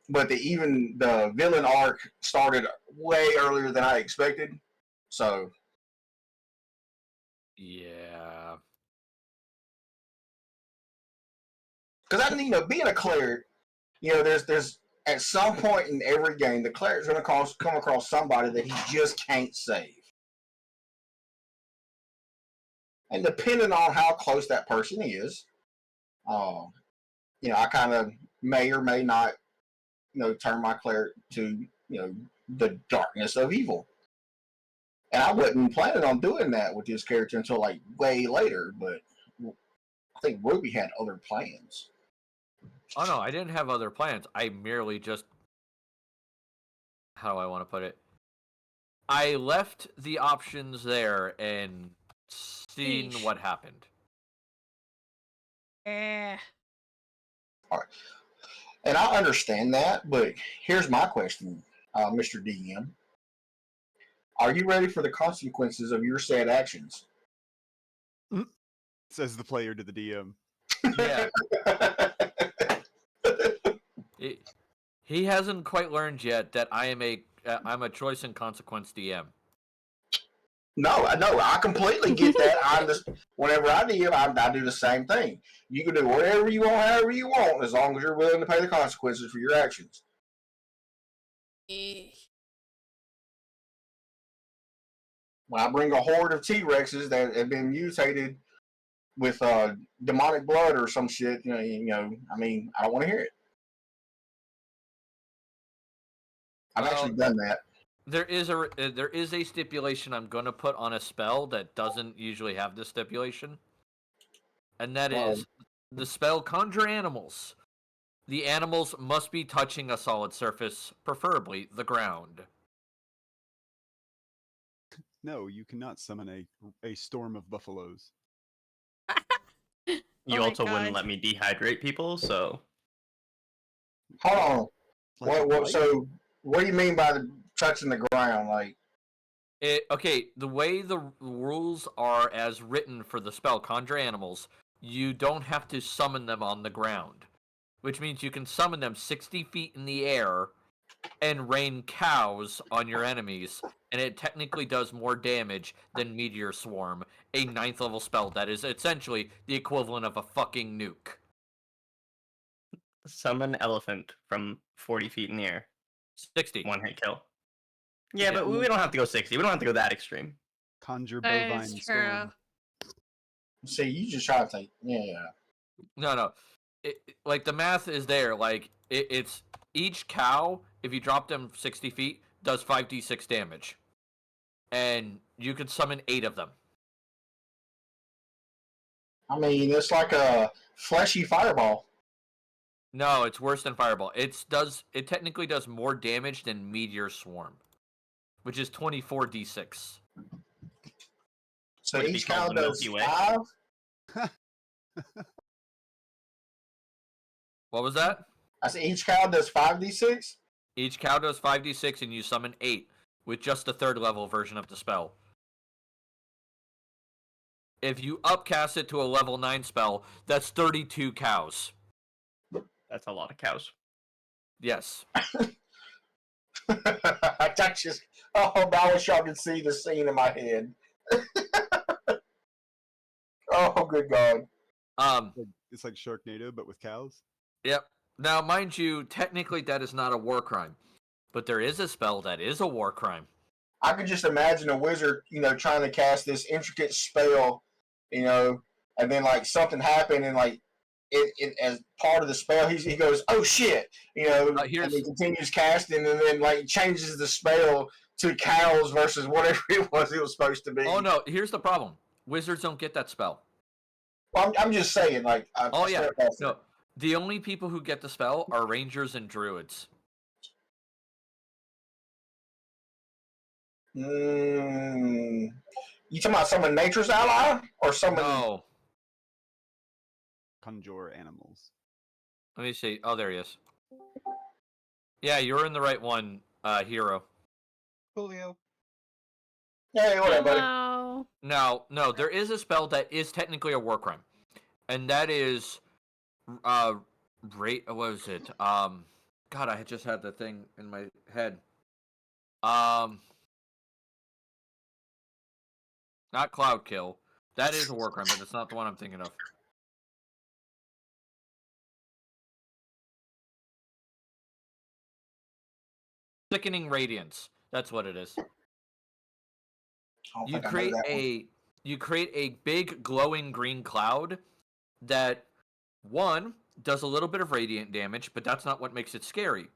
but the villain arc started way earlier than I expected. So yeah, because being a cleric, there's at some point in every game, the cleric's going to come across somebody that he just can't save. And depending on how close that person is, I kind of may or may not, turn my cleric to, the darkness of evil. And I wasn't planning on doing that with this character until like way later, but I think Ruby had other plans. Oh no, I didn't have other plans. I merely just, how do I want to put it? I left the options there and seen what happened. Eh. All right. And I understand that, but here's my question, Mr. DM. Are you ready for the consequences of your said actions? Says the player to the DM. Yeah. He hasn't quite learned yet that I'm a choice and consequence DM. No, I completely get that. Whenever I DM, I do the same thing. You can do whatever you want, however you want, as long as you're willing to pay the consequences for your actions. When I bring a horde of T-Rexes that have been mutated with demonic blood or some shit, I don't want to hear it. I've actually done that. There is a stipulation I'm going to put on a spell that doesn't usually have this stipulation, and that is the spell Conjure Animals. The animals must be touching a solid surface, preferably the ground. No, you cannot summon a storm of buffaloes. You also wouldn't let me dehydrate people, so. Hold on. So, what do you mean by touching the ground? Like, okay, the way the rules are as written for the spell Conjure Animals, you don't have to summon them on the ground, which means you can summon them 60 feet in the air and rain cows on your enemies, and it technically does more damage than Meteor Swarm, a 9th level spell that is essentially the equivalent of a fucking nuke. Summon elephant from 40 feet in the air. 60. One hit kill. Yeah, but we don't have to go 60. We don't have to go that extreme. Conjure bovine storm. See, you just try to think. Yeah. No. Like, the math is there. Like, it's each cow, if you drop them 60 feet, does 5d6 damage. And you could summon 8 of them. I mean, it's like a fleshy fireball. No, it's worse than fireball. It technically does more damage than Meteor Swarm, which is 24d6. So each cow does 5? What was that? I said each cow does 5d6? Each cow does 5d6 and you summon 8 with just the 3rd level version of the spell. If you upcast it to a level 9 spell, that's 32 cows. That's a lot of cows. Yes. I wish y'all could see the scene in my head. Oh, good God. It's like Sharknado, but with cows? Yep. Now, mind you, technically that is not a war crime. But there is a spell that is a war crime. I could just imagine a wizard, trying to cast this intricate spell, and then, like, something happened, and, like, it as part of the spell, he goes, oh, shit, and he continues casting, and then, like, changes the spell to cows versus whatever it was supposed to be. Oh, no, here's the problem. Wizards don't get that spell. Well, I'm just saying, like... No, the only people who get the spell are rangers and druids. You talking about summon nature's ally? Or summon... No. Conjure animals. Let me see. Oh, there he is. Yeah, you're in the right one, Hero. Julio. Hey, what up, buddy? No, there is a spell that is technically a war crime. And that is, what is it? God, I just had the thing in my head. Not Cloud Kill. That is a war crime, but it's not the one I'm thinking of. Sickening Radiance. That's what it is. You create a big glowing green cloud that, one, does a little bit of radiant damage, but that's not what makes it scary.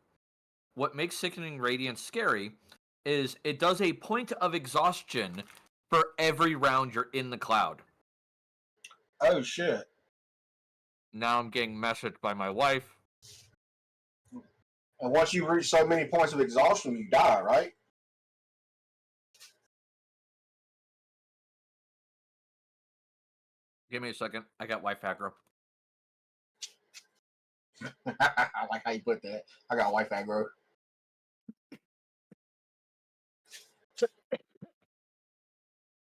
What makes Sickening Radiance scary is it does a point of exhaustion for every round you're in the cloud. Oh shit! Now I'm getting messaged by my wife. And once you reach so many points of exhaustion, you die, right? Give me a second. I got wife aggro. I like how you put that. I got wife aggro.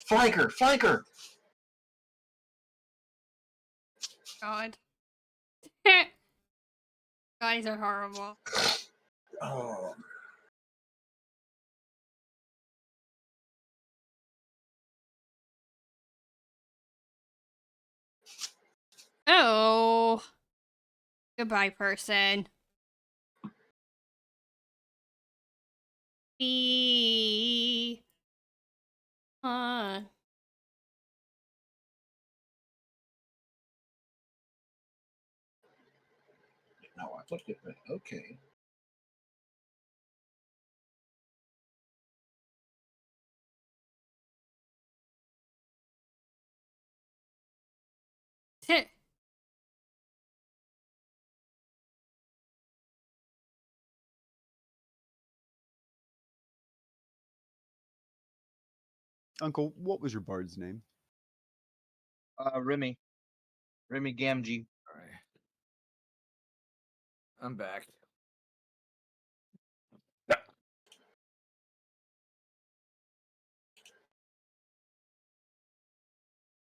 Flanker! Flanker! God. Guys are horrible. Oh. Oh. Goodbye, person. Be on. No, I took it, but okay. Uncle, what was your bard's name? Remy Gamgee. All right. I'm back.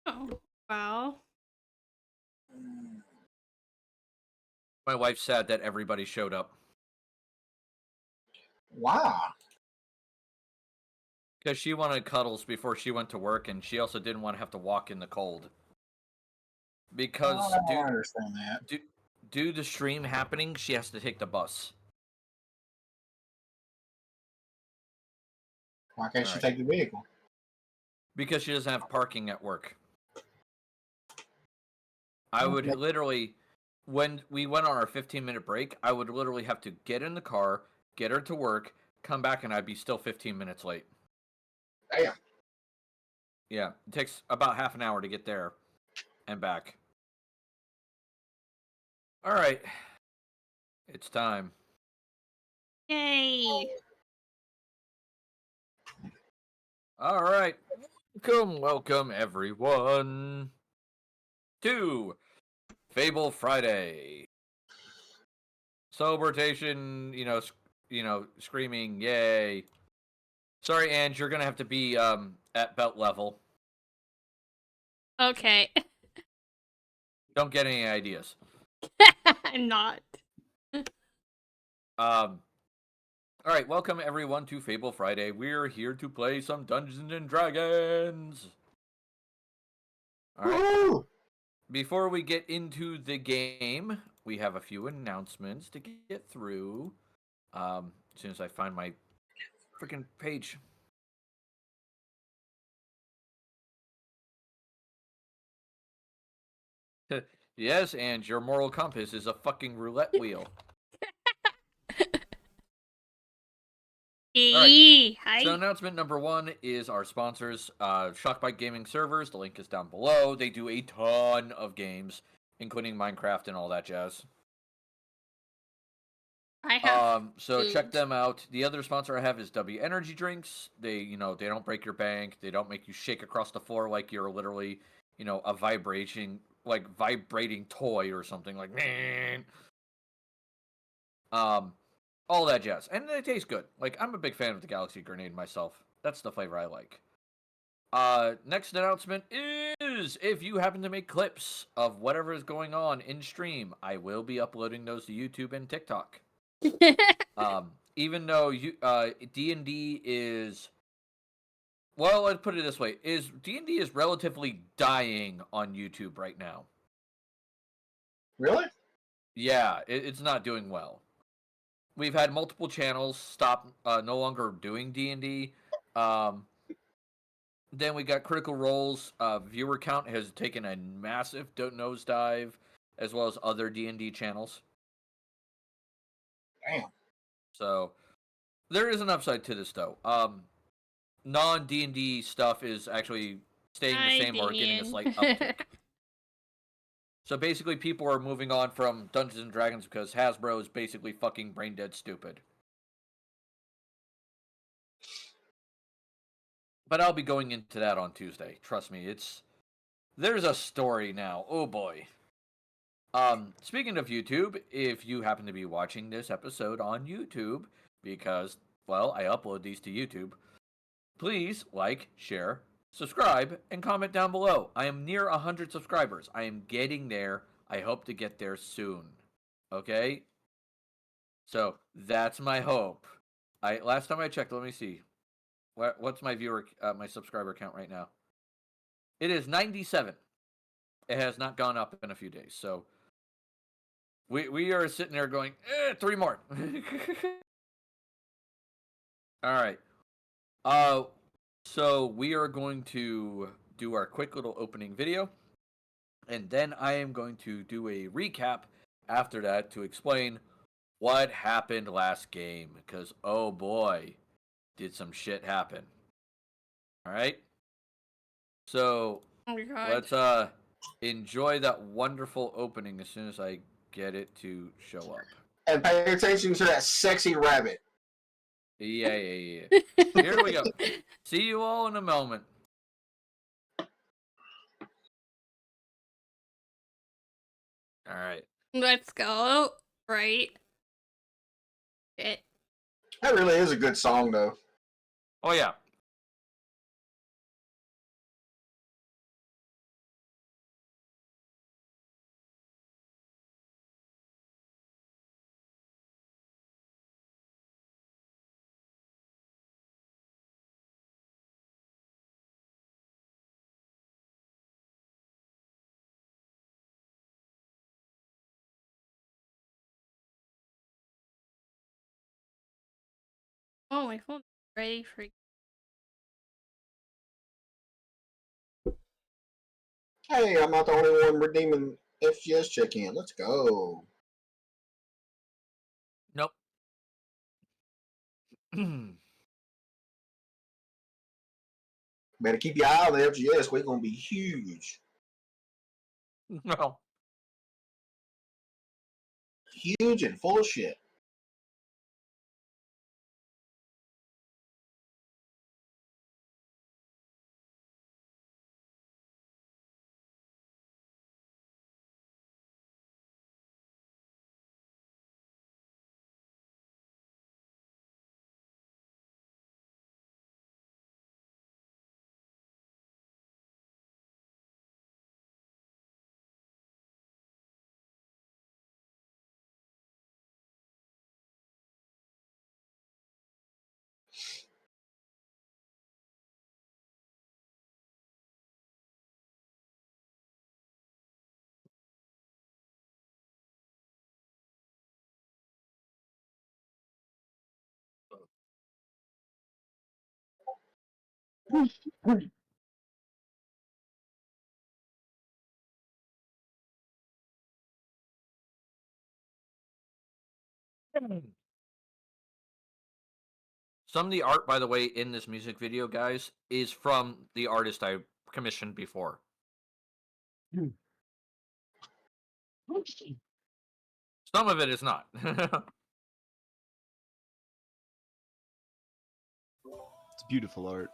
Oh, well. My wife's sad that everybody showed up. Wow. Because she wanted cuddles before she went to work, and she also didn't want to have to walk in the cold. Because I understand that. due to stream happening, she has to take the bus. Why can't she take the vehicle? Because she doesn't have parking at work. I would literally, when we went on our 15-minute break, I would literally have to get in the car, get her to work, come back, and I'd be still 15 minutes late. Damn. Yeah, it takes about half an hour to get there and back. All right. It's time. Yay. All right. Welcome, everyone, to Fable Friday. Celebration, screaming, yay. Sorry, Ange, you're going to have to be at belt level. Okay. Don't get any ideas. I'm not. All right, welcome everyone to Fable Friday. We're here to play some Dungeons and Dragons. All right. Woo! Before we get into the game, we have a few announcements to get through. As soon as I find my freaking page. Yes, and your moral compass is a fucking roulette wheel. Right. Hi. So announcement number 1 is our sponsors, Shockbite Gaming Servers. The link is down below. They do a ton of games, including Minecraft and all that jazz. I have so check them out. The other sponsor I have is W Energy Drinks. They don't break your bank. They don't make you shake across the floor like you're literally, a vibrating toy or something like man. All that jazz. And they taste good. Like, I'm a big fan of the Galaxy Grenade myself. That's the flavor I like. Next announcement is if you happen to make clips of whatever is going on in stream, I will be uploading those to YouTube and TikTok. Even though D&D is, well, let's put it this way: D&D is relatively dying on YouTube right now. Really? Yeah, it's not doing well. We've had multiple channels stop, no longer doing D&D. Then we got Critical Role's viewer count has taken a massive nosedive, as well as other D&D channels. Damn. So there is an upside to this, though. Non D&D stuff is actually staying the Hi, same or getting a Damien. slight uptick. So basically, people are moving on from Dungeons and Dragons because Hasbro is basically fucking brain dead stupid. But I'll be going into that on Tuesday. Trust me, there's a story now. Oh boy. Speaking of YouTube, if you happen to be watching this episode on YouTube, because, well, I upload these to YouTube, please like, share, subscribe, and comment down below. I am near 100 subscribers. I am getting there. I hope to get there soon. Okay? So, that's my hope. Last time I checked, let me see. What's my my subscriber count right now? It is 97. It has not gone up in a few days. So, we are sitting there going, 3 more. All right. So we are going to do our quick little opening video, and then I am going to do a recap after that to explain what happened last game, because oh boy, did some shit happen. All right. So Oh my god. let's enjoy that wonderful opening as soon as I get it to show up. And pay attention to that sexy rabbit. Yeah. Here we go. See you all in a moment. All right. Let's go. Right. Shit. That really is a good song, though. Oh yeah. Oh, my phone's ready for. Hey, I'm not the only one redeeming FGS check-in. Let's go. Nope. Better keep your eye on the FGS. We're going to be huge. No. Huge and full of shit. Some of the art, by the way, in this music video, guys, is from the artist I commissioned before. Some of it is not. It's beautiful art.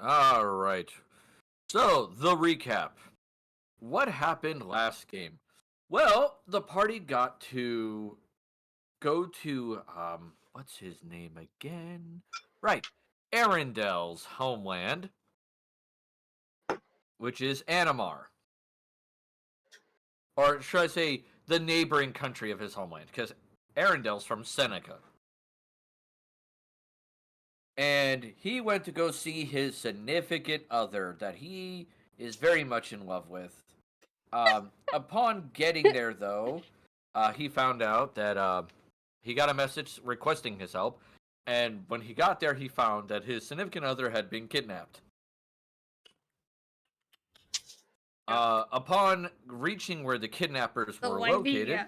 All right. So, the recap. What happened last game? Well, the party got to go to, what's his name again? Right. Arendel's homeland, which is Animar. Or should I say, the neighboring country of his homeland, because Arendel's from Seneca. And he went to go see his significant other that he is very much in love with. Upon getting there, though, he found out that he got a message requesting his help. And when he got there, he found that his significant other had been kidnapped. Upon reaching where the kidnappers were located,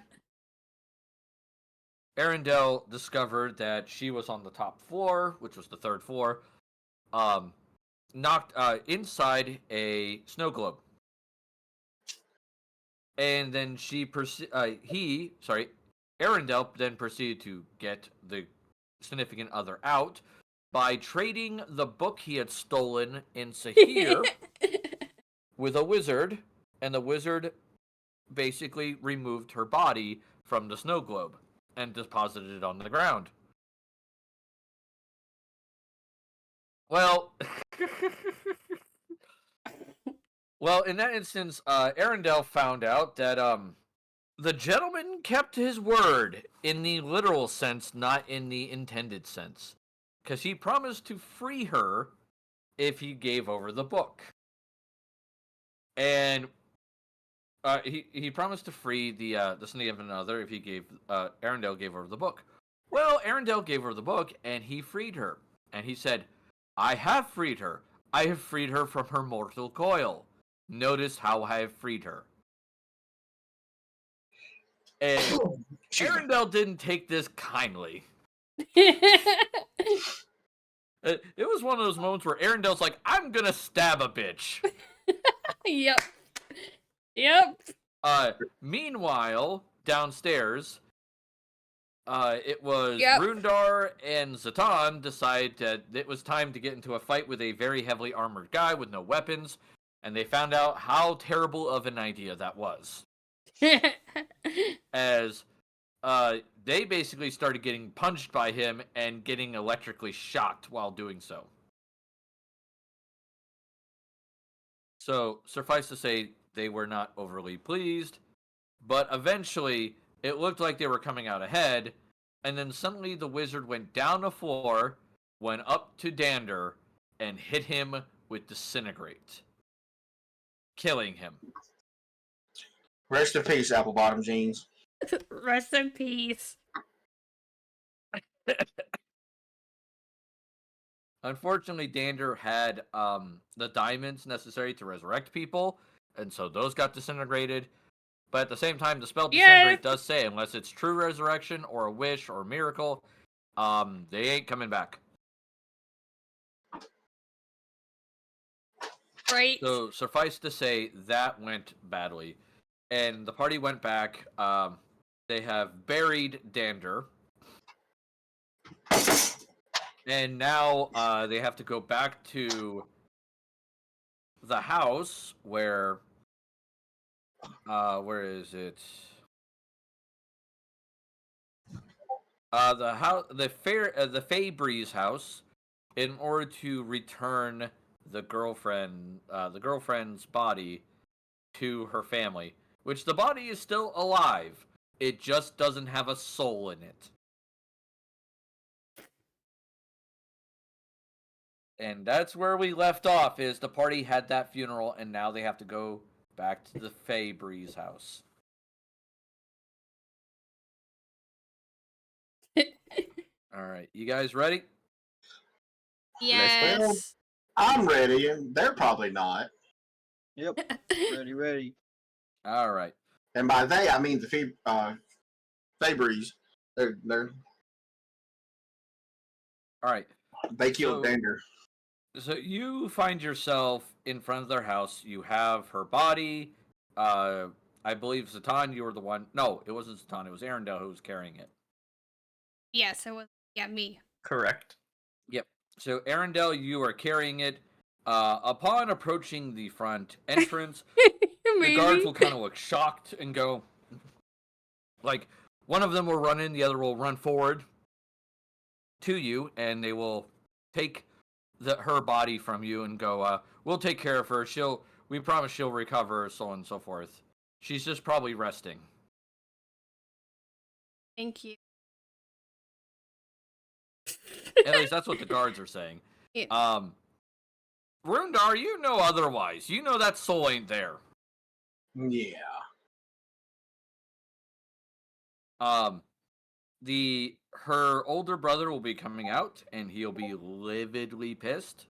Arendelle discovered that she was on the top floor, which was the third floor, knocked inside a snow globe. And then Arendelle then proceeded to get the significant other out by trading the book he had stolen in Sahir with a wizard, and the wizard basically removed her body from the snow globe and deposited it on the ground. Well, in that instance, Arendelle found out that the gentleman kept his word in the literal sense, not in the intended sense, because he promised to free her if he gave over the book. And he promised to free the significant other if he Arendelle gave over the book. Well, Arendelle gave her the book, and he freed her. And he said, "I have freed her. I have freed her from her mortal coil. Notice how I have freed her." And Arendelle didn't take this kindly. It was one of those moments where Arendelle's like, "I'm gonna stab a bitch." Yep. Yep. Meanwhile, downstairs, it was Yep. Rundar and Zatan decided that it was time to get into a fight with a very heavily armored guy with no weapons, and they found out how terrible of an idea that was. As they basically started getting punched by him and getting electrically shocked while doing so. So, suffice to say, they were not overly pleased, but eventually it looked like they were coming out ahead, and then suddenly the wizard went down the floor, went up to Dander, and hit him with Disintegrate, killing him. Rest in peace, apple bottom jeans. Rest in peace. Unfortunately, Dander had the diamonds necessary to resurrect people, and so those got disintegrated. But at the same time, the spell Disintegrate does say, unless it's true resurrection or a wish or a miracle, they ain't coming back. Right. So suffice to say, that went badly. And the party went back. They have buried Dander. And now they have to go back to the house where is it? The house, the Fabry's house, in order to return the girlfriend's body to her family, which the body is still alive. It just doesn't have a soul in it. And that's where we left off, is the party had that funeral, and now they have to go back to the Fabry's house. Alright, you guys ready? Yes. I'm ready, and they're probably not. Yep. Ready. Alright. And by they, I mean the Fabry's. They're Alright. they killed Dander. So you find yourself in front of their house. You have her body. I believe Zatan, you were the one. No, it wasn't Zatan. It was Arendelle who was carrying it. Yes, it was. Yeah, me. Correct. Yep. So Arendelle, you are carrying it. Upon approaching the front entrance, the guards will kind of look shocked and go, like, one of them will run in, the other will run forward to you, and they will take her body from you and go, we'll take care of her. We promise she'll recover, so on and so forth. She's just probably resting. Thank you. At least that's what the guards are saying. Yeah. Rundar, you know otherwise. You know that soul ain't there. Yeah. Her older brother will be coming out, and he'll be lividly pissed.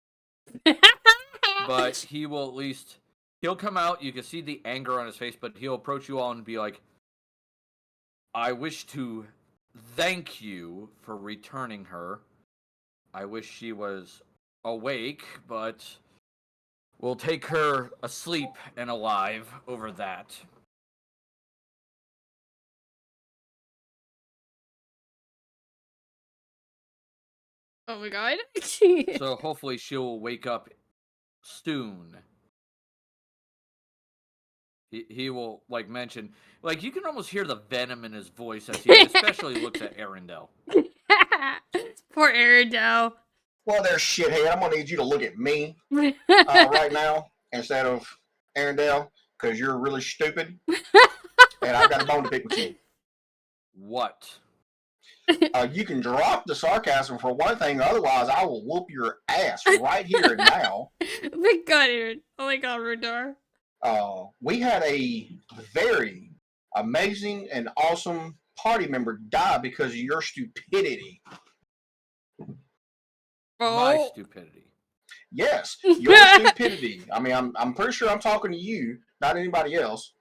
But he will at least... He'll come out, you can see the anger on his face, but he'll approach you all and be like, I wish to thank you for returning her. I wish she was awake, but we'll take her asleep and alive over that. Oh my god. So hopefully she'll wake up soon. He will, like, mention... Like, you can almost hear the venom in his voice as he especially looks at Arendelle. Poor Arendelle. Well, there's shithead. I'm gonna need you to look at me right now instead of Arendelle, because you're really stupid, and I've got a bone to pick with you. What? You can drop the sarcasm for one thing, otherwise I will whoop your ass right here and now. Oh my god, Aaron. Oh my god, Rudar. We had a very amazing and awesome party member die because of your stupidity. My stupidity. Yes, your stupidity. I mean, I'm pretty sure I'm talking to you, not anybody else.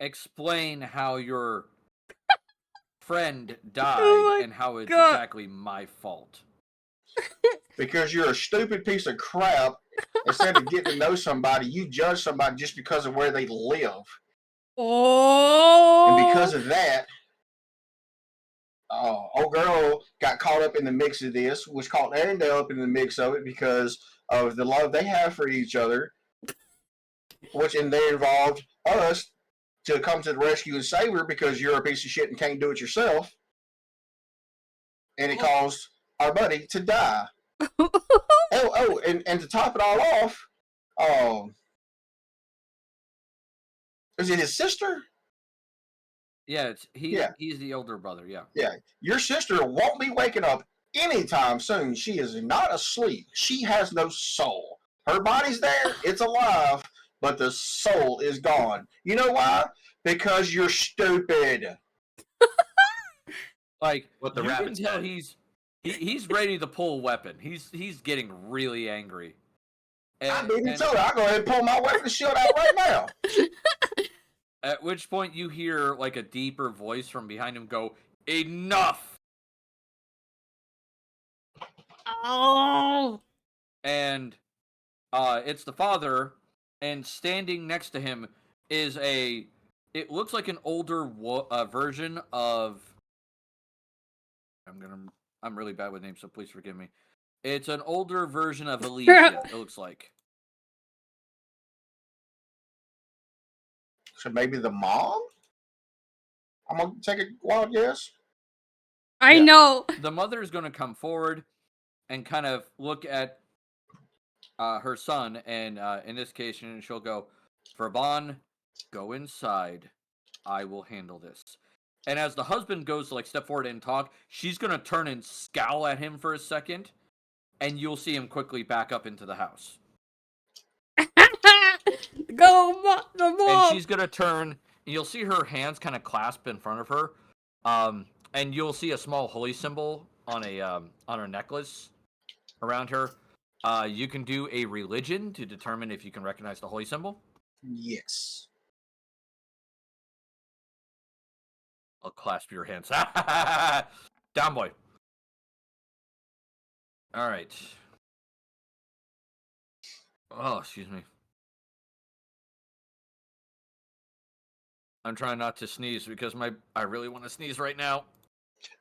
Explain how your friend died and how it's exactly my fault. Because you're a stupid piece of crap. Instead of getting to know somebody, you judge somebody just because of where they live. Oh. And because of that, old girl got caught up in the mix of this, which caught Arendelle up in the mix of it because of the love they have for each other, and they involved us to come to the rescue and save her because you're a piece of shit and can't do it yourself. And it caused our buddy to die. And to top it all off, is it his sister? Yeah, he's the older brother, yeah. Yeah, your sister won't be waking up anytime soon. She is not asleep. She has no soul. Her body's there, it's alive, but the soul is gone. You know why? Because you're stupid. Like, What the you can rabbit tell said. he's ready to pull a weapon. He's getting really angry. I didn't tell her. I'll go ahead and pull my weapon shield out right now. At which point you hear, like, a deeper voice from behind him go, enough! Oh. And it's the father, and standing next to him is it looks like an older version of... I'm really bad with names, so please forgive me. It's an older version of Elysia, it looks like. So maybe the mom? I'm going to take a wild guess. I know. The mother is going to come forward and kind of look at her son, and in this case, she'll go, Verban, go inside. I will handle this. And as the husband goes to, like, step forward and talk, she's going to turn and scowl at him for a second, and you'll see him quickly back up into the house. Go, the mom. And she's going to turn, and you'll see her hands kind of clasp in front of her, and you'll see a small holy symbol on her necklace around her. You can do a religion to determine if you can recognize the holy symbol. Yes. I'll clasp your hands. Down, boy. All right. Oh, excuse me. I'm trying not to sneeze because I really want to sneeze right now.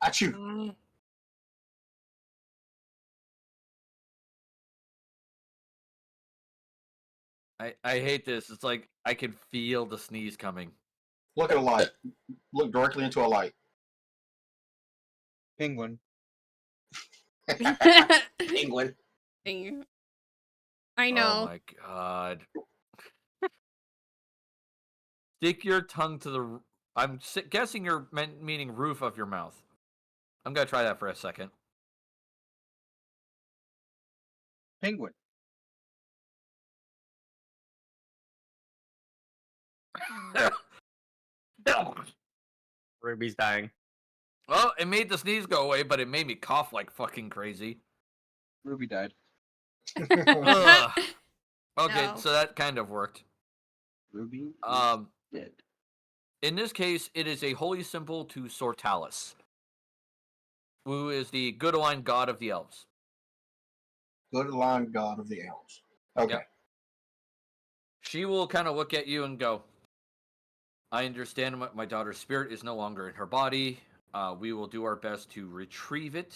Achoo. I hate this. It's like I can feel the sneeze coming. Look at a light. Look directly into a light. Penguin. Penguin. I know. Oh my god. Stick your tongue to the. I'm guessing you're meaning roof of your mouth. I'm gonna try that for a second. Penguin. Ruby's dying. Well, it made the sneeze go away, but it made me cough like fucking crazy. Ruby died. Ugh. Okay, No. so that kind of worked. Ruby dead. In this case, it is a holy symbol to Sortalis, who is the good aligned god of the elves. Good line god of the elves. Okay. Yep. She will kind of look at you and go, I understand my daughter's spirit is no longer in her body. We will do our best to retrieve it.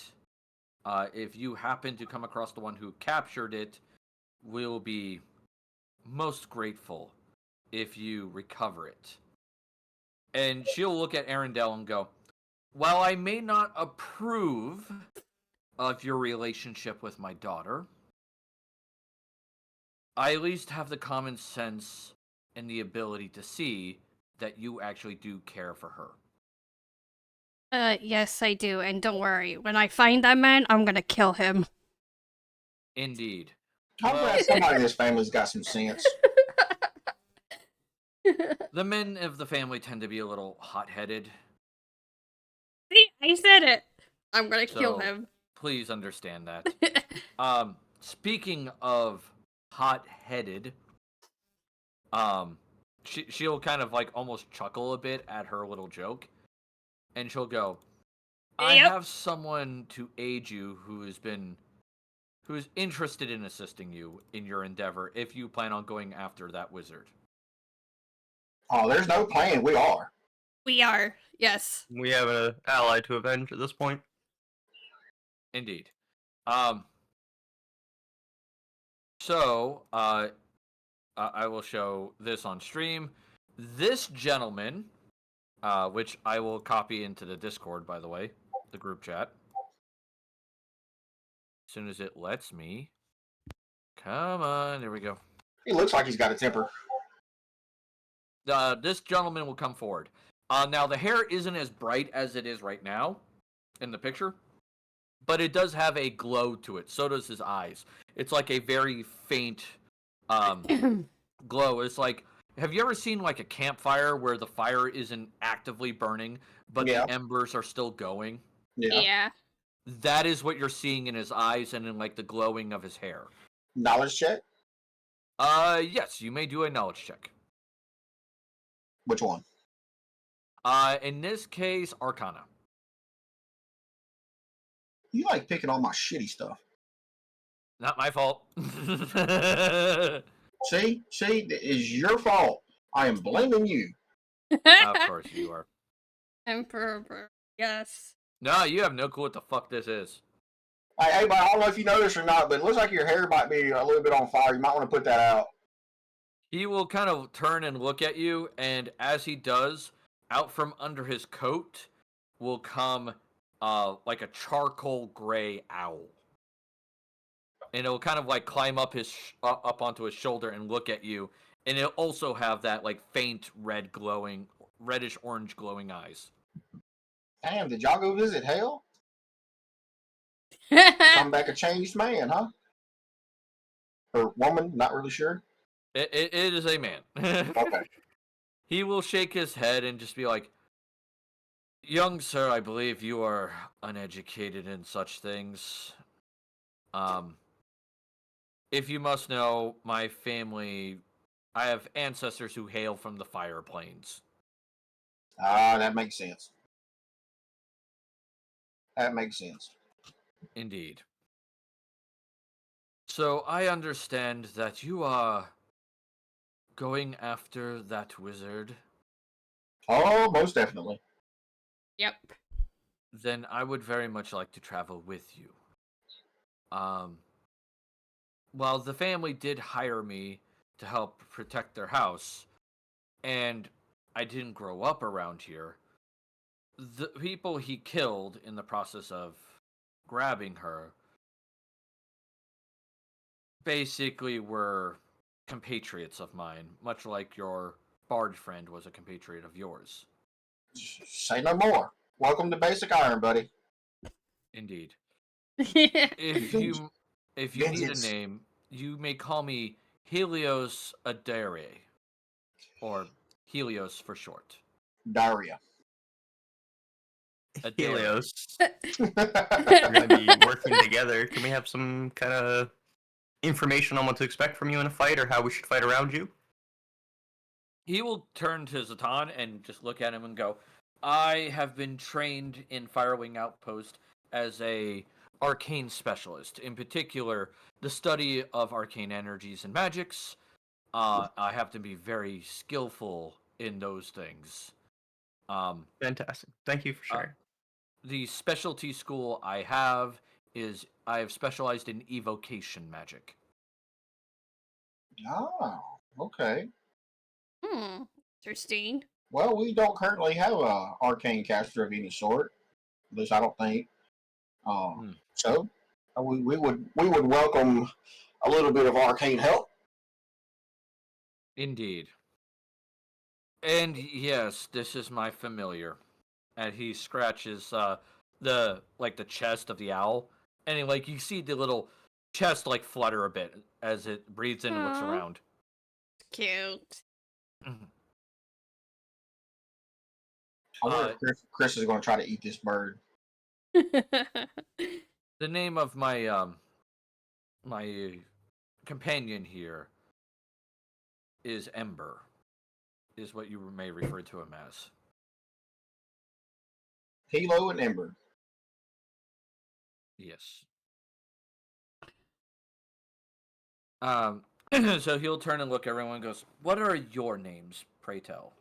If you happen to come across the one who captured it, we'll be most grateful if you recover it. And she'll look at Arendelle and go, while I may not approve of your relationship with my daughter, I at least have the common sense and the ability to see that you actually do care for her. Yes, I do. And don't worry, when I find that man, I'm gonna kill him. Indeed. I'm Well, glad somebody in this family's got some sense. the men of the family tend to be a little hot-headed. See, I said it. I'm gonna kill So- him. Please understand that. Speaking of hot-headed, she'll kind of like almost chuckle a bit at her little joke, and she'll go, I Yep. have someone to aid you who is interested in assisting you in your endeavor if you plan on going after that wizard. Oh, there's no plan. We are. We are. Yes. We have an ally to avenge at this point. Indeed. So, I will show this on stream. This gentleman, which I will copy into the Discord, by the way, the group chat. As soon as it lets me. Come on, there we go. He looks like he's got a temper. This gentleman will come forward. Now, the hair isn't as bright as it is right now in the picture, but it does have a glow to it. So does his eyes. It's like a very faint glow. It's like, have you ever seen like a campfire where the fire isn't actively burning, but Yeah. the embers are still going? Yeah. That is what you're seeing in his eyes and in like the glowing of his hair. Knowledge check? Yes, you may do a knowledge check. Which one? In this case, Arcana. You like picking on my shitty stuff. Not my fault. See? It is your fault. I am blaming you. Of course you are. Emperor. Yes. No, you have no clue what the fuck this is. Hey, but I don't know if you noticed or not, but it looks like your hair might be a little bit on fire. You might want to put that out. He will kind of turn and look at you, and as he does, out from under his coat will come like a charcoal gray owl. And it'll kind of like climb up up onto his shoulder and look at you, and it'll also have that like faint red glowing, reddish orange glowing eyes. Damn, did y'all go visit hell? Come back a changed man, huh? Or woman, not really sure. It is a man. Okay. He will shake his head and just be like, young sir, I believe you are uneducated in such things. If you must know, my family, I have ancestors who hail from the Fire Plains. Ah, that makes sense. That makes sense. Indeed. So I understand that you are going after that wizard. Oh, most definitely. Yep. Then I would very much like to travel with you. Well, the family did hire me to help protect their house, and I didn't grow up around here. The people he killed in the process of grabbing her basically were compatriots of mine, much like your bard friend was a compatriot of yours. Say no more. Welcome to Basic Iron, buddy. Indeed. Yeah. If you need a Vengeance. name, you may call me Helios Adere, or Helios for short. Diarrhea. Adere. Helios. We're We're gonna be working together. Can we have some kind of information on what to expect from you in a fight, or how we should fight around you? He will turn to Zatan and just look at him and go, I have been trained in Firewing Outpost as a arcane specialist. In particular, the study of arcane energies and magics. I have to be very skillful in those things. Fantastic. Thank you for sharing. The specialty school I have is I have specialized in evocation magic. Oh, okay. Interesting. Well, we don't currently have a arcane caster of any sort. At least I don't think. So we would welcome a little bit of arcane help. Indeed. And yes, this is my familiar. And he scratches the chest of the owl, and you see the little chest flutter a bit as it breathes in and looks Aw. around. Cute. I wonder if Chris is going to try to eat this bird. The name of my my companion here is Ember, is what you may refer to him as. Hilo and Ember. Yes. So he'll turn and look at everyone and goes, what are your names, pray tell?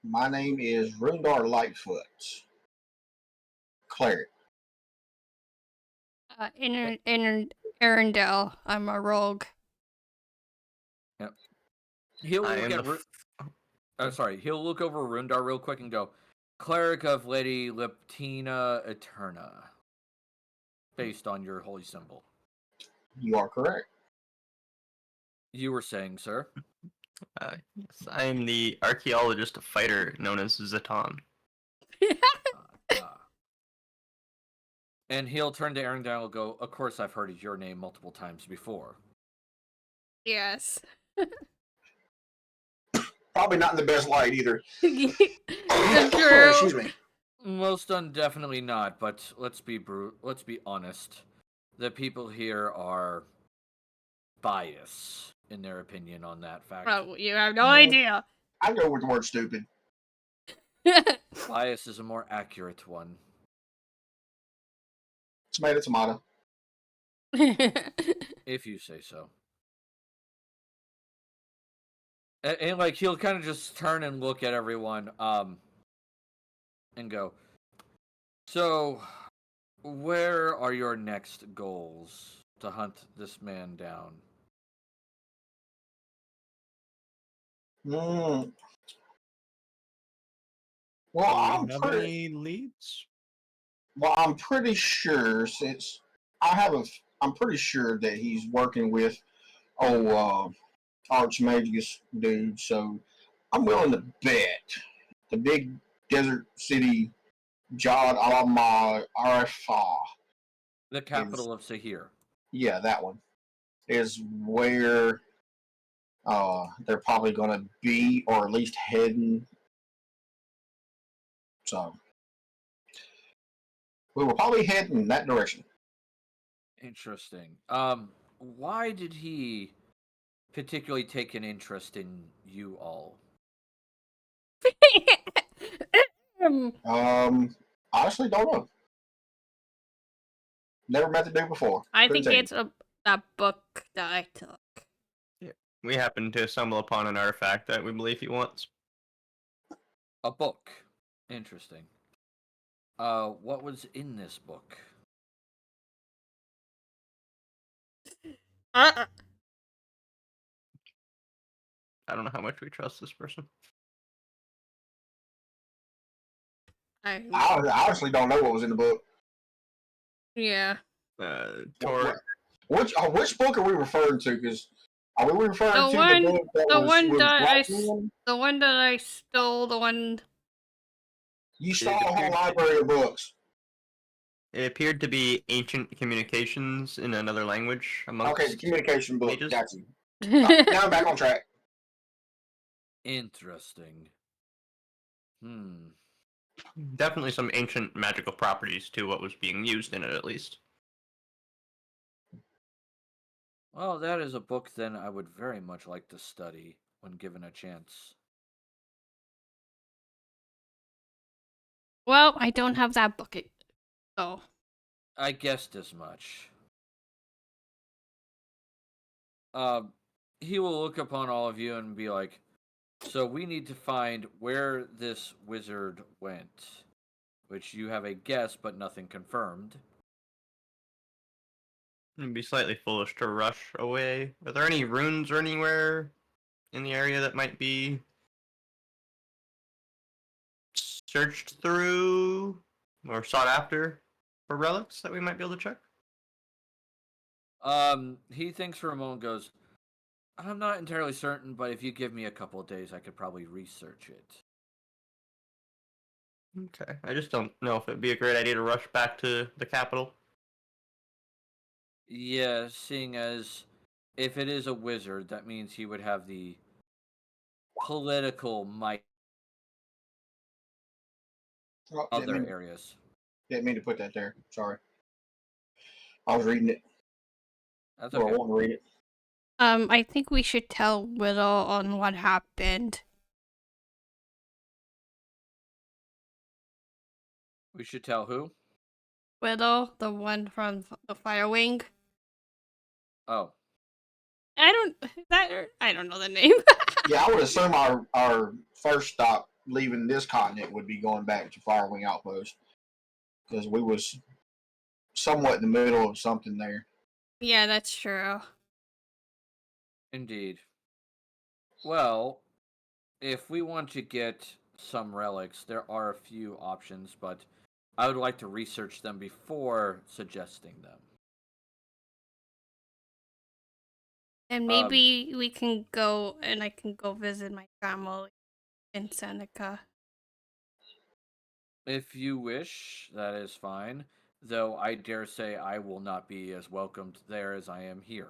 My name is Rundar Lightfoot. Cleric. Arendelle. I'm a rogue. Yep. He'll I look am at the sorry, he'll look over Rundar real quick and go, Cleric of Lady Leptina Eterna, based on your holy symbol. You are correct. You were saying, sir? Yes, I am the archaeologist fighter known as Zatan. And he'll turn to Arendelle and go, of course I've heard your name multiple times before. Yes. Probably not in the best light either. That's true. Excuse me. Most definitely not, but let's be honest. The people here are biased in their opinion on that fact. Oh, you have no idea. I go with the word stupid. Bias is a more accurate one. Tomato, tomato. If you say so. And he'll kind of just turn and look at everyone, and go, so, where are your next goals to hunt this man down? Well, Do we I'm have pretty. any leads? Well, I'm pretty sure since I'm pretty sure that he's working with Archmagus dude. So I'm willing to bet the big desert city Jad al Arifah. The capital of Sahir. Yeah, that one is where they're probably going to be, or at least heading. So we will probably head in that direction. Interesting. Why did he particularly take an interest in you all? Honestly, don't know. Never met the dude before. I Couldn't think tell you. it's that book that I took. We happen to stumble upon an artifact that we believe he wants. A book. Interesting. What was in this book? I don't know how much we trust this person. I, I honestly don't know what was in the book. yeah. Tor, Which book are we referring to? Because are we referring The to one- the book that the was one with that black men? The one that I stole, the one. You It stole a whole appeared- library of books. it appeared to be ancient communications in another language amongst Okay, the communication book. pages. Got you. Now I'm back on track. Interesting. Definitely some ancient magical properties to what was being used in it, at least. Well, that is a book then I would very much like to study when given a chance. Well, I don't have that book. So. I guessed as much. He will look upon all of you and be like, so we need to find where this wizard went, which you have a guess but nothing confirmed. It'd be slightly foolish to rush away. Are there any runes or anywhere in the area that might be searched through or sought after for relics that we might be able to check? He thinks for a moment, goes, I'm not entirely certain, but if you give me a couple of days, I could probably research it. Okay, I just don't know if it'd be a great idea to rush back to the capital. Yeah, seeing as if it is a wizard, that means he would have the political might Oh, other areas. didn't mean to put that there. Sorry. I was reading it. That's Or I okay. want to read it. I think we should tell Whittle on what happened. We should tell who? Whittle, the one from the Fire Wing. Oh, I don't know the name. Yeah, I would assume our first stop leaving this continent would be going back to Firewing Outpost. Because we was somewhat in the middle of something there. Yeah, that's true. indeed. Well, if we want to get some relics, there are a few options, but I would like to research them before suggesting them. And maybe we can go and I can go visit my family in Seneca. If you wish, that is fine. Though I dare say I will not be as welcomed there as I am here.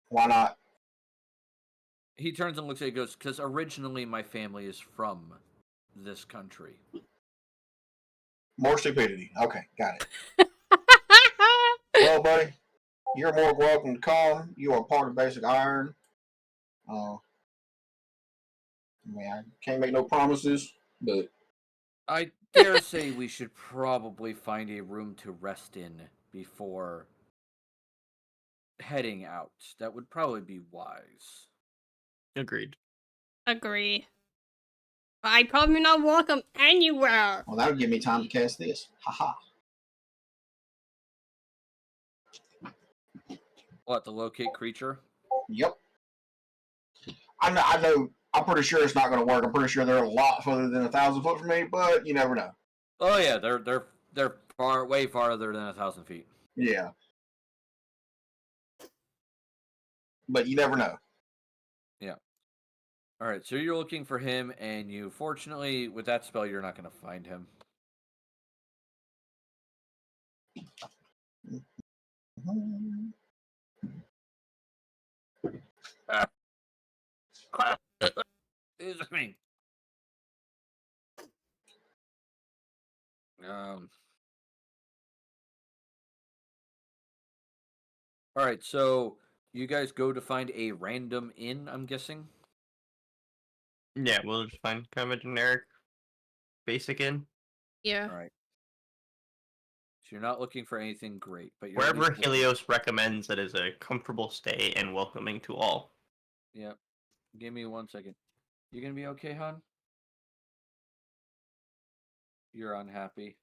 Why not? He turns and looks at you and goes, because originally my family is from this country. More stupidity. Okay, got it. Well, buddy, you're more welcome to come. You are part of Basic Iron. I mean, I can't make no promises, but I dare say we should probably find a room to rest in before heading out. That would probably be wise. Agreed. Agree. But I probably not welcome anywhere. well, that'll give me time to cast this. Haha. What, the locate creature? Yep. I know. I'm pretty sure it's not going to work. I'm pretty sure they're a lot further than 1,000 foot from me, but you never know. Oh yeah, they're way farther than 1,000 feet. Yeah. But you never know. Yeah. All right, so you're looking for him, and you fortunately, with that spell, you're not going to find him. Excuse me. All right, so you guys go to find a random inn, I'm guessing? Yeah, we'll just find kind of a generic basic inn. Yeah. All right. So you're not looking for anything great, but you're Wherever Helios recommends that is a comfortable stay and welcoming to all. Yep. Give me 1 second. You gonna be okay, hon? You're unhappy.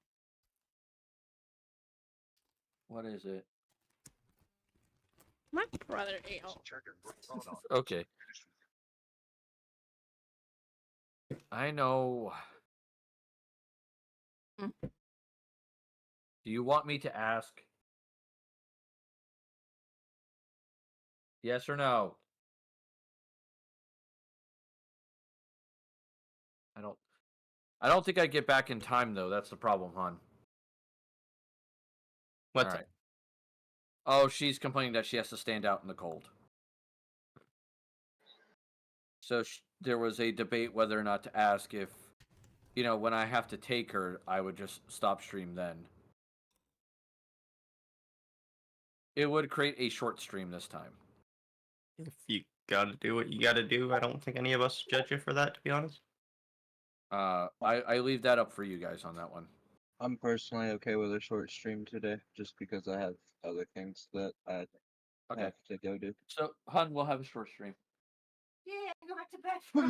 What is it? My brother ate. Okay. I know. Mm. Do you want me to ask? Yes or no? I don't think I get back in time though. That's the problem, hon. What's All right. Oh, she's complaining that she has to stand out in the cold. So there was a debate whether or not to ask if, when I have to take her, I would just stop stream then. It would create a short stream this time. If you gotta do what you gotta do, I don't think any of us judge you for that, to be honest. I leave that up for you guys on that one. I'm personally okay with a short stream today, just because I have other things that I Okay. have to go do. So, hun, we'll have a short stream. Yeah, go back to bed for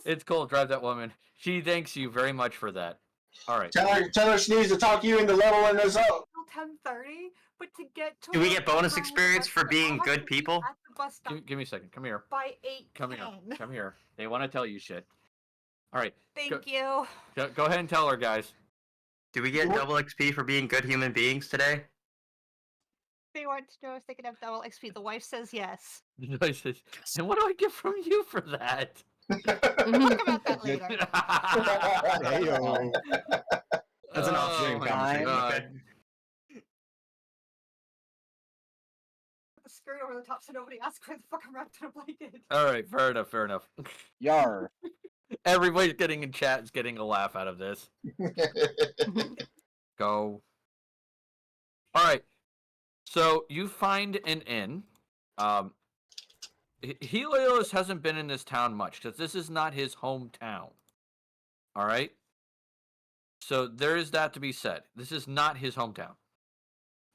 It's cool. Drive that woman. She thanks you very much for that. All right. Tell her she needs to talk you into leveling us up. 10:30, but to get to Do we work get bonus from experience for being I'll have good to be people? at the bus stop Give me a second. Come here. by 8:10. Come here. Come here. They want to tell you shit. All right. Thank you. Go ahead and tell her, guys. Do we get double XP for being good human beings today? They want to know if they can have double XP. The wife says yes. And what do I get from you for that? Talk about that later. Heyo. That's an off-stream my conversation. God. Okay. The skirt over the top so nobody asks where the fuck I'm wrapped in a blanket. All right. Fair enough. Fair enough. Yar. Everybody's getting in chat is getting a laugh out of this. Go. All right. So you find an inn. Helios hasn't been in this town much because this is not his hometown. All right. So there is that to be said. This is not his hometown.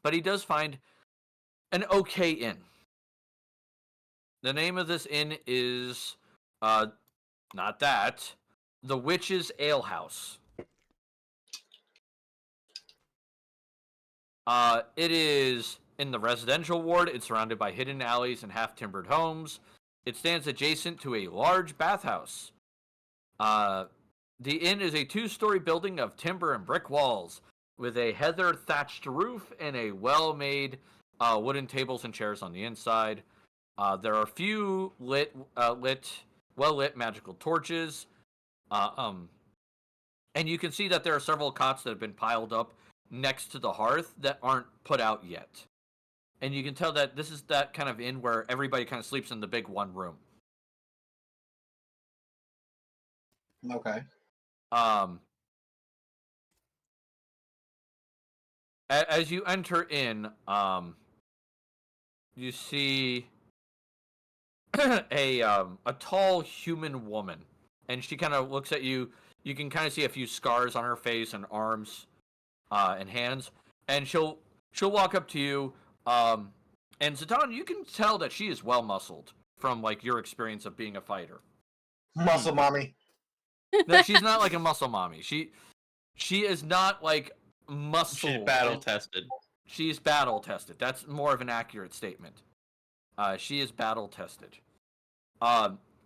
But he does find an okay inn. The name of this inn is not that. The Witch's Ale House. It is in the residential ward. It's surrounded by hidden alleys and half-timbered homes. It stands adjacent to a large bathhouse. The inn is a 2-story building of timber and brick walls with a heather thatched roof and a well-made wooden tables and chairs on the inside. There are a few well-lit magical torches. And you can see that there are several cots that have been piled up next to the hearth that aren't put out yet. And you can tell that this is that kind of inn where everybody kind of sleeps in the big one room. Okay. As you enter in, you see a tall human woman, and she kind of looks at you. You can kind of see a few scars on her face and arms, and hands, and she'll walk up to you. And Zidane, you can tell that she is well muscled from like your experience of being a fighter. Muscle mommy. No, she's not like a muscle mommy. She is not like muscle. She's battle tested. She's battle tested. That's more of an accurate statement. She is battle tested.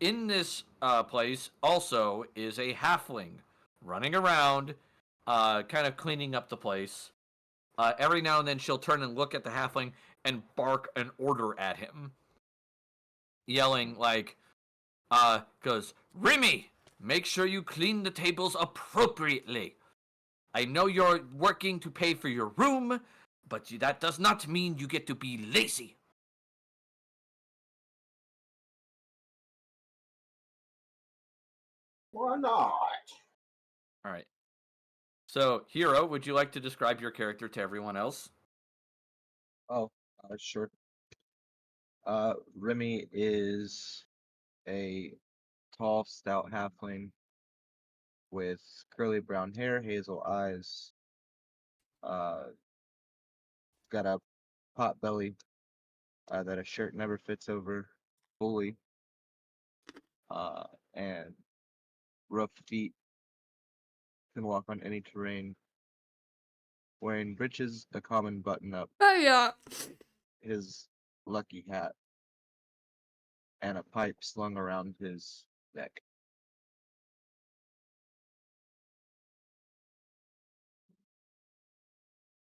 In this place also is a halfling running around, kind of cleaning up the place. Every now and then she'll turn and look at the halfling and bark an order at him, yelling like, goes, "Remy, make sure you clean the tables appropriately. I know you're working to pay for your room, but that does not mean you get to be lazy." Why not? All right. So, Hero, would you like to describe your character to everyone else? Sure. Remy is a tall, stout halfling with curly brown hair, hazel eyes, got a pot belly that a shirt never fits over fully, and rough feet, can walk on any terrain, wearing breeches, a common button-up, Oh yeah. his lucky hat, and a pipe slung around his neck.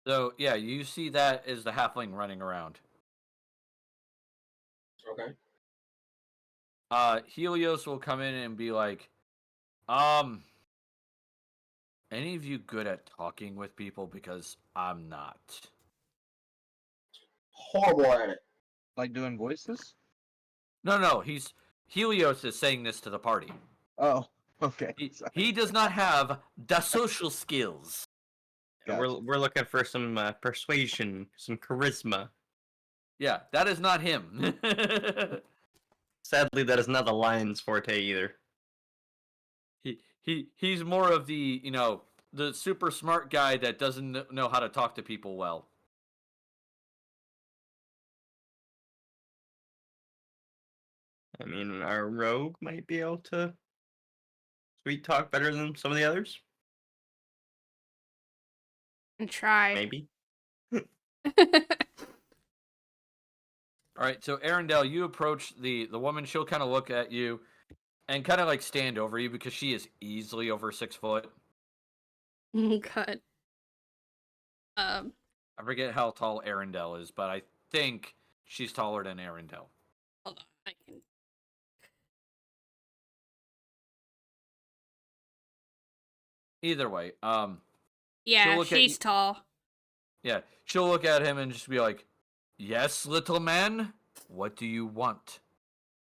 So yeah, you see that as the halfling running around. Okay. Helios will come in and be like, any of you good at talking with people? Because I'm not. Horrible at it. Like doing voices? No, Helios is saying this to the party. Oh, okay. He does not have the social skills. Gotcha. We're looking for some persuasion, some charisma. Yeah, that is not him. Sadly, that is not the lion's forte either. He's more of the, the super smart guy that doesn't know how to talk to people well. I mean, our rogue might be able to sweet talk better than some of the others. And try. Maybe. All right, so Arendelle, you approach the woman. She'll kind of look at you and kind of like stand over you because she is easily over 6 foot. God. I forget how tall Arendelle is, but I think she's taller than Arendelle. Hold on. I can. Either way, Yeah, look at she's you- tall. yeah, she'll look at him and just be like, "Yes, little man, what do you want?"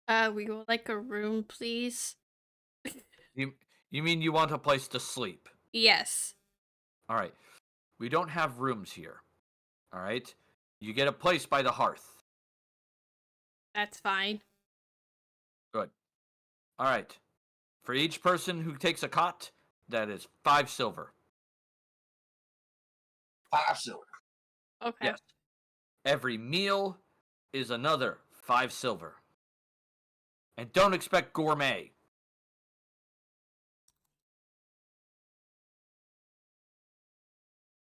We would like a room, please. You mean you want a place to sleep? Yes. All right. We don't have rooms here. All right. You get a place by the hearth. That's fine. Good. All right. For each person who takes a cot, that is 5 silver. 5 silver. Okay. Yes. Every meal is another 5 silver. And don't expect gourmet.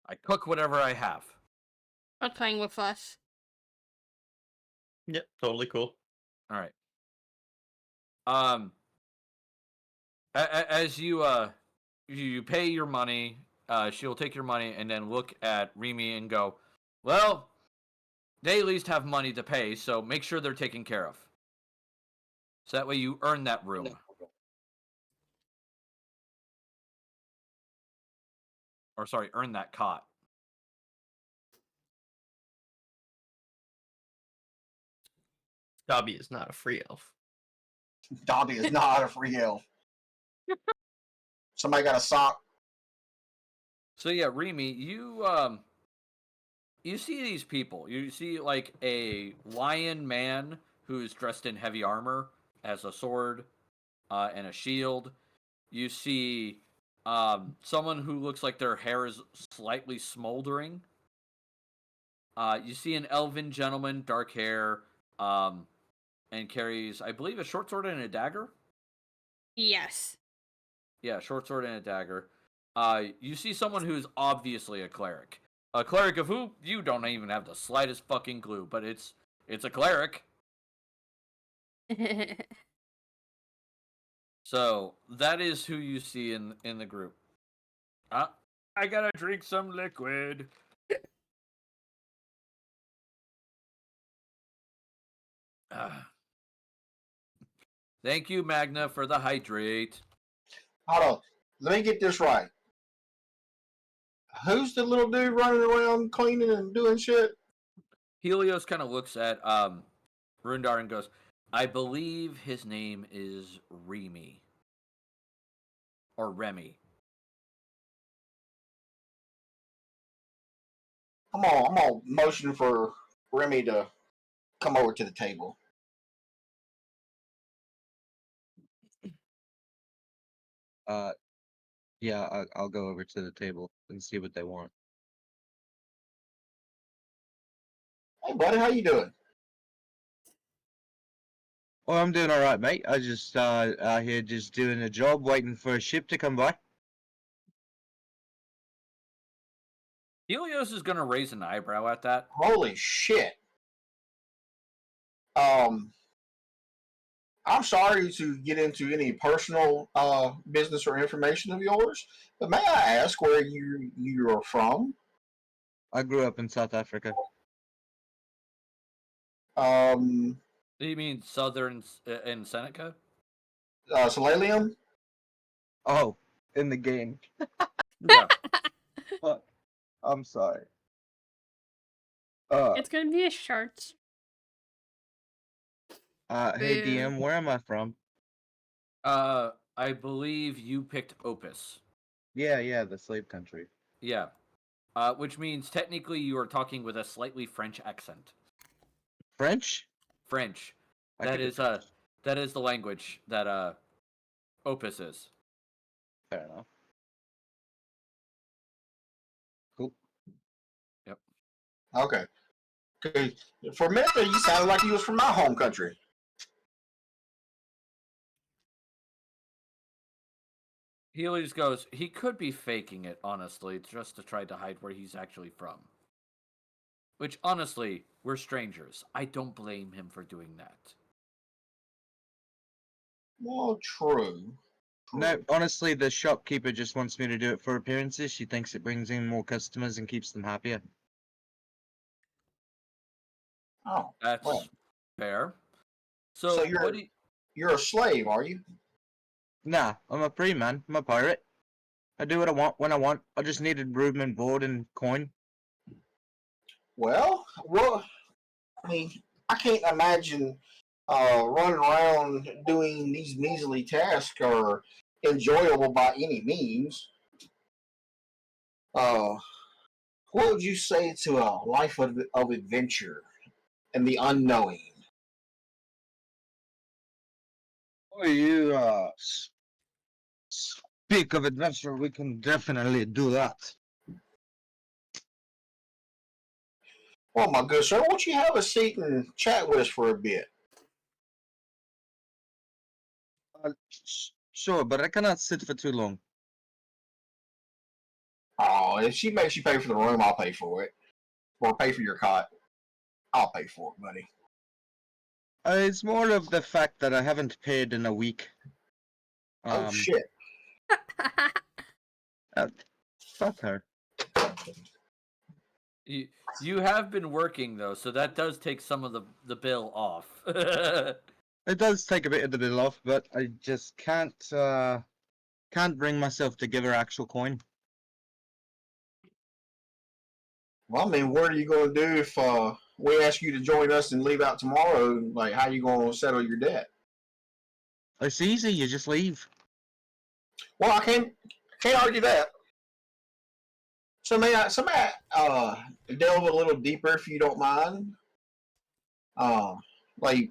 I cook whatever I have. Not playing with us. Yep, totally cool. All right. As you pay your money, she'll take your money and then look at Remy and go, well, they at least have money to pay, so make sure they're taken care of. So that way you earn that room. Or sorry, earn that cot. Dobby is not a free elf. Dobby is not a free elf. Somebody got a sock. So yeah, Remy, you see these people. You see like a lion man who's dressed in heavy armor, has a sword, and a shield. You see someone who looks like their hair is slightly smoldering. You see an elven gentleman, dark hair, and carries, I believe, a short sword and a dagger. Yes. Yeah, short sword and a dagger. You see someone who's obviously a cleric. A cleric of who you don't even have the slightest fucking clue, but it's a cleric. So that is who you see in the group. I gotta drink some liquid. Thank you, Magna, for the hydrate. Hold on. Let me get this right. Who's the little dude running around cleaning and doing shit? Helios kind of looks at Rundar and goes, I believe his name is Remy. Or Remy. I'm gonna motion for Remy to come over to the table. Yeah, I'll go over to the table and see what they want. Hey, buddy, how you doing? Oh, I'm doing all right, mate. I just out here just doing a job, waiting for a ship to come by. Helios is gonna raise an eyebrow at that. Holy shit. I'm sorry to get into any personal business or information of yours, but may I ask where you're from? I grew up in South Africa. Um, You mean Southern in Seneca? Solalium? Oh, in the game. Yeah. Fuck. I'm sorry. It's gonna be a short. Hey Boo. DM, where am I from? I believe you picked Opus. Yeah, the slave country. Yeah. Which means technically you are talking with a slightly French accent. French? French. I That could do is French. that is the language that Opus is. Fair enough. Cool. Yep. Okay. For a minute there, you sounded like you was from my home country. Helios goes, he could be faking it, honestly, just to try to hide where he's actually from. Which, honestly, we're strangers. I don't blame him for doing that. Well, true. No, honestly, the shopkeeper just wants me to do it for appearances. She thinks it brings in more customers and keeps them happier. Oh, That's well. fair. So So, you're what do you... you're a slave, are you? Nah, I'm a free man. I'm a pirate. I do what I want when I want. I just needed room and board and coin. Well, I mean, I can't imagine running around doing these measly tasks are enjoyable by any means. Uh, what would you say to a life of adventure and the unknowing? Oh, you speak of adventure. We can definitely do that. Well, my good sir, won't you have a seat and chat with us for a bit? Sure, but I cannot sit for too long. Oh, if she makes you pay for the room, I'll pay for it. Or pay for your cot. I'll pay for it, buddy. It's more of the fact that I haven't paid in a week. Oh, shit. Fuck her. You have been working, though, so that does take some of the bill off. It does take a bit of the bill off, but I just can't bring myself to give her actual coin. Well, I mean, what are you going to do if we ask you to join us and leave out tomorrow? Like, how are you going to settle your debt? It's easy. You just leave. Well, I can't argue that. So may I delve a little deeper if you don't mind? Like,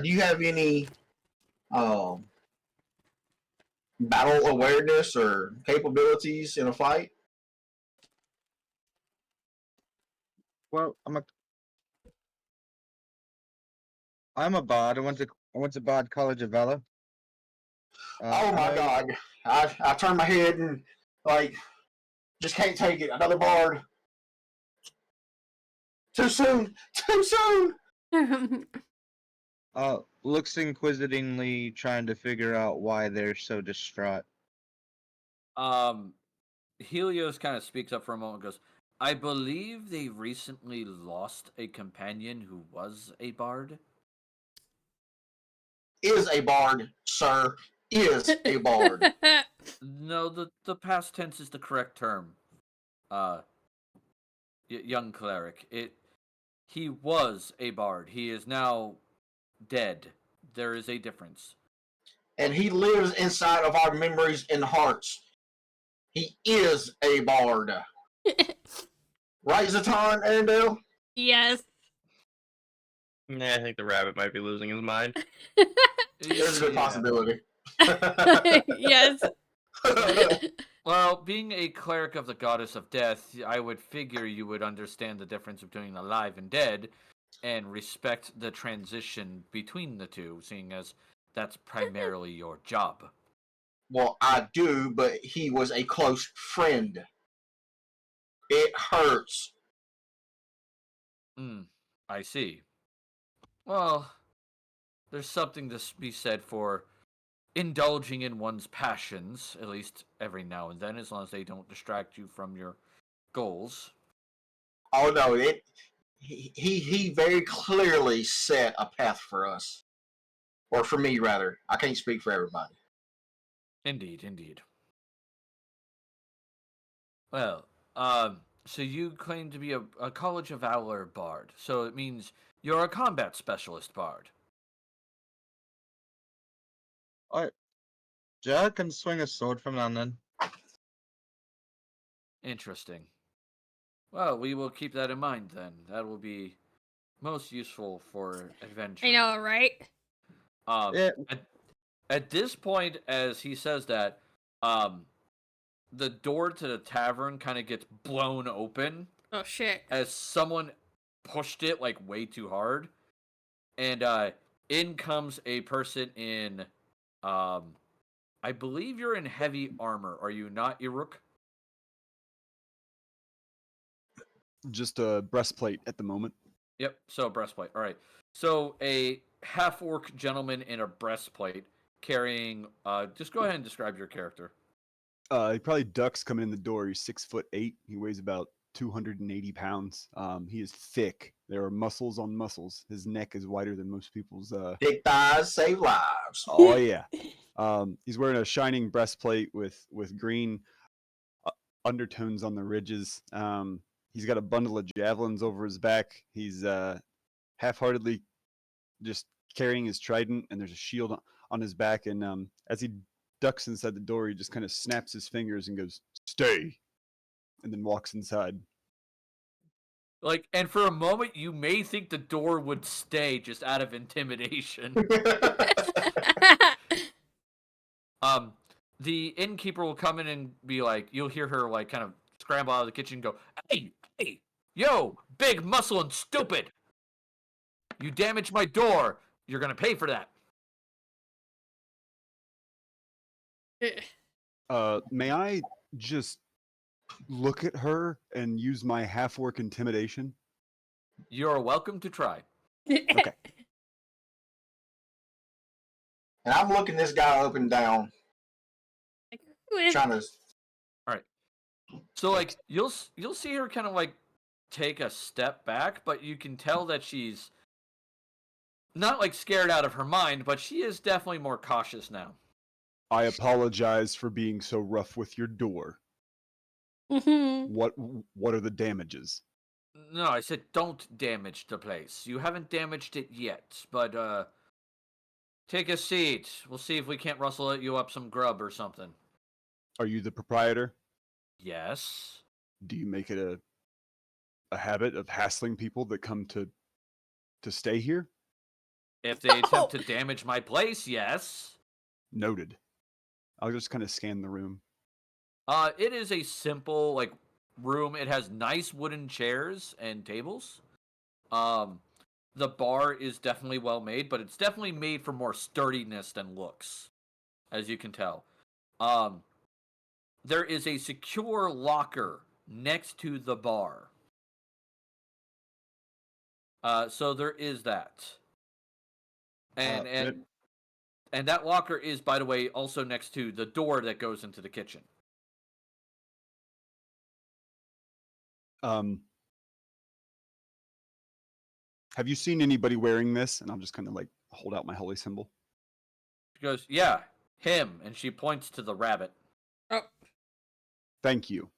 do you have any battle awareness or capabilities in a fight? Well, I'm a bard. I went to Bard College of Valor. Oh my God! I turn my head and like just can't take it. Another bard. Too soon. Too soon. Looks inquisitingly, trying to figure out why they're so distraught. Helios kind of speaks up for a moment and goes, I believe they recently lost a companion who was a bard. Is a bard, sir. Is a bard. No, the past tense is the correct term. Young cleric. He was a bard. He is now dead. There is a difference. And he lives inside of our memories and hearts. He is a bard. Right, Zatan, Arendelle? Yes. Nah, I think the rabbit might be losing his mind. There's a good possibility. Yes. Well, being a cleric of the goddess of death, I would figure you would understand the difference between alive and dead and respect the transition between the two, seeing as that's primarily your job. Well, I do, but he was a close friend. It hurts. I see. Well, there's something to be said for indulging in one's passions, at least every now and then, as long as they don't distract you from your goals. Oh no, he very clearly set a path for us. Or for me, rather. I can't speak for everybody. Indeed, indeed. Well, so you claim to be a College of Valor bard, so it means you're a combat specialist bard. Jared can swing a sword from now and then. Interesting. Well, we will keep that in mind then. That will be most useful for adventure. I know, right? Yeah. At this point, as he says that, the door to the tavern kind of gets blown open Oh shit. as someone pushed it like way too hard, and in comes a person in, I believe you're in heavy armor. Are you not, Iruk? Just a breastplate at the moment. Yep. So breastplate. All right. So a half-orc gentleman in a breastplate carrying. Just go ahead and describe your character. He probably ducks coming in the door. He's 6'8". He weighs about 280 pounds. He is thick. There are muscles on muscles. His neck is wider than most people's. Thick thighs save lives. Oh yeah. He's wearing a shining breastplate with green undertones on the ridges. He's got a bundle of javelins over his back. He's half-heartedly just carrying his trident, and there's a shield on his back. And as he ducks inside the door, he just kind of snaps his fingers and goes, "Stay," and then walks inside. Like, and for a moment, you may think the door would stay just out of intimidation. The innkeeper will come in and be like, you'll hear her like kind of scramble out of the kitchen and go, "Hey, yo, big muscle and stupid! You damaged my door. You're gonna pay for that." May I just look at her and use my half-orc intimidation? You're welcome to try. Okay. And I'm looking this guy up and down, trying to. All right. So like you'll see her kind of like take a step back, but you can tell that she's not like scared out of her mind, but she is definitely more cautious now. I apologize for being so rough with your door. Mm-hmm. What are the damages? No, I said don't damage the place. You haven't damaged it yet, but take a seat. We'll see if we can't rustle you up some grub or something. Are you the proprietor? Yes. Do you make it a habit of hassling people that come to stay here? If they attempt to damage my place, yes. Noted. I'll just kind of scan the room. It is a simple like room. It has nice wooden chairs and tables. The bar is definitely well made, but it's definitely made for more sturdiness than looks, as you can tell. There is a secure locker next to the bar. So there is that. And that locker is, by the way, also next to the door that goes into the kitchen. Have you seen anybody wearing this? And I'll just kind of like hold out my holy symbol. She goes, "Yeah, him," and she points to the rabbit. Oh. Thank you.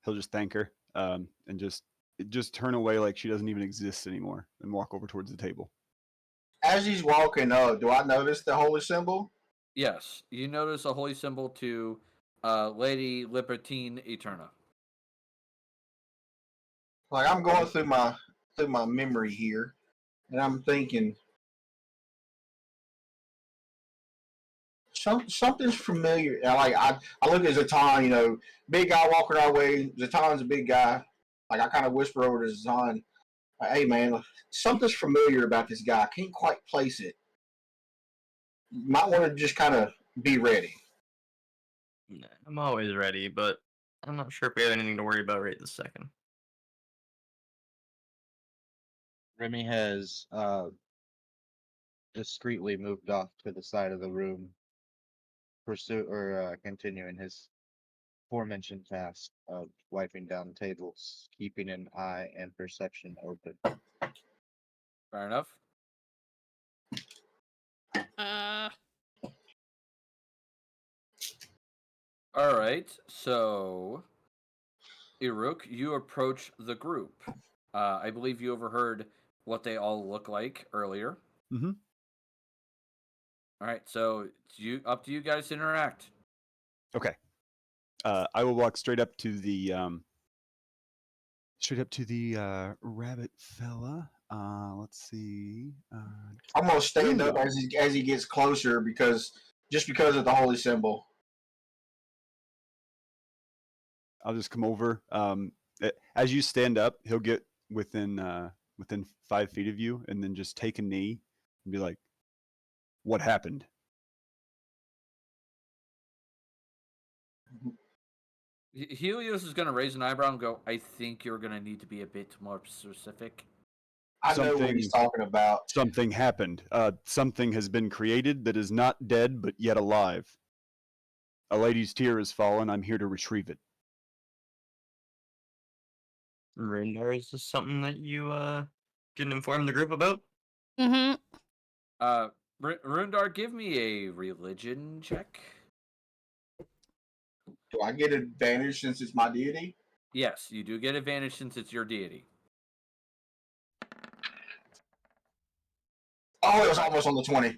He'll just thank her, and just turn away like she doesn't even exist anymore, and walk over towards the table. As he's walking up, do I notice the holy symbol? Yes, you notice a holy symbol to Lady Libertine Eterna. Like I'm going through my memory here, and I'm thinking something's familiar. Like I look at Zatan, big guy walking our way. Zatan's a big guy. Like I kind of whisper over to Zatan, like, "Hey man, something's familiar about this guy. I can't quite place it. You might want to just kind of be ready." I'm always ready, but I'm not sure if we have anything to worry about right this second. Remy has discreetly moved off to the side of the room, continuing his aforementioned task of wiping down tables, keeping an eye and perception open. Fair enough. All right, so Iruk, you approach the group. I believe you overheard what they all look like earlier. Mm-hmm. All right, so it's up to you guys to interact. Okay. I will walk straight up to the rabbit fella. Let's see. I'm gonna stand up Rundar. as he gets closer because of the holy symbol. I'll just come over. As you stand up, he'll get within 5 feet of you, and then just take a knee and be like, "What happened?" Helios is going to raise an eyebrow and go, I think you're going to need to be a bit more specific. I know what he's talking about. Something happened. Something has been created that is not dead but yet alive. A lady's tear has fallen. I'm here to retrieve it. Rindar, is this something that you didn't inform the group about? Mm-hmm. Rundar, give me a religion check. Do I get advantage since it's my deity? Yes, you do get advantage since it's your deity. Oh, it was almost on the 20.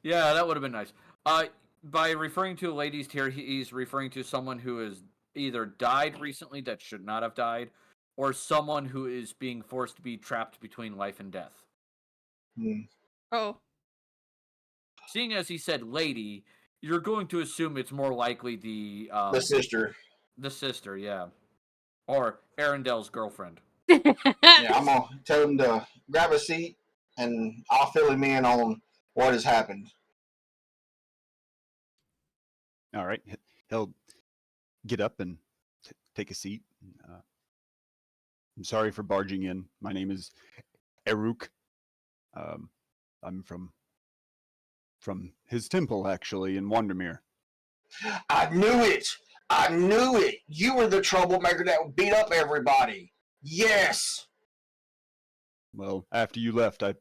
Yeah, that would have been nice. By referring to a lady's tear, he's referring to someone who has either died recently that should not have died, or someone who is being forced to be trapped between life and death. Oh. Seeing as he said lady, you're going to assume it's more likely the sister. The sister, yeah. Or Arendelle's girlfriend. Yeah, I'm gonna tell him to grab a seat, and I'll fill him in on what has happened. All right. He'll get up and take a seat. I'm sorry for barging in. My name is Eruk. I'm from his temple, actually, in Wandermere. I knew it! I knew it! You were the troublemaker that would beat up everybody! Yes! Well, after you left, I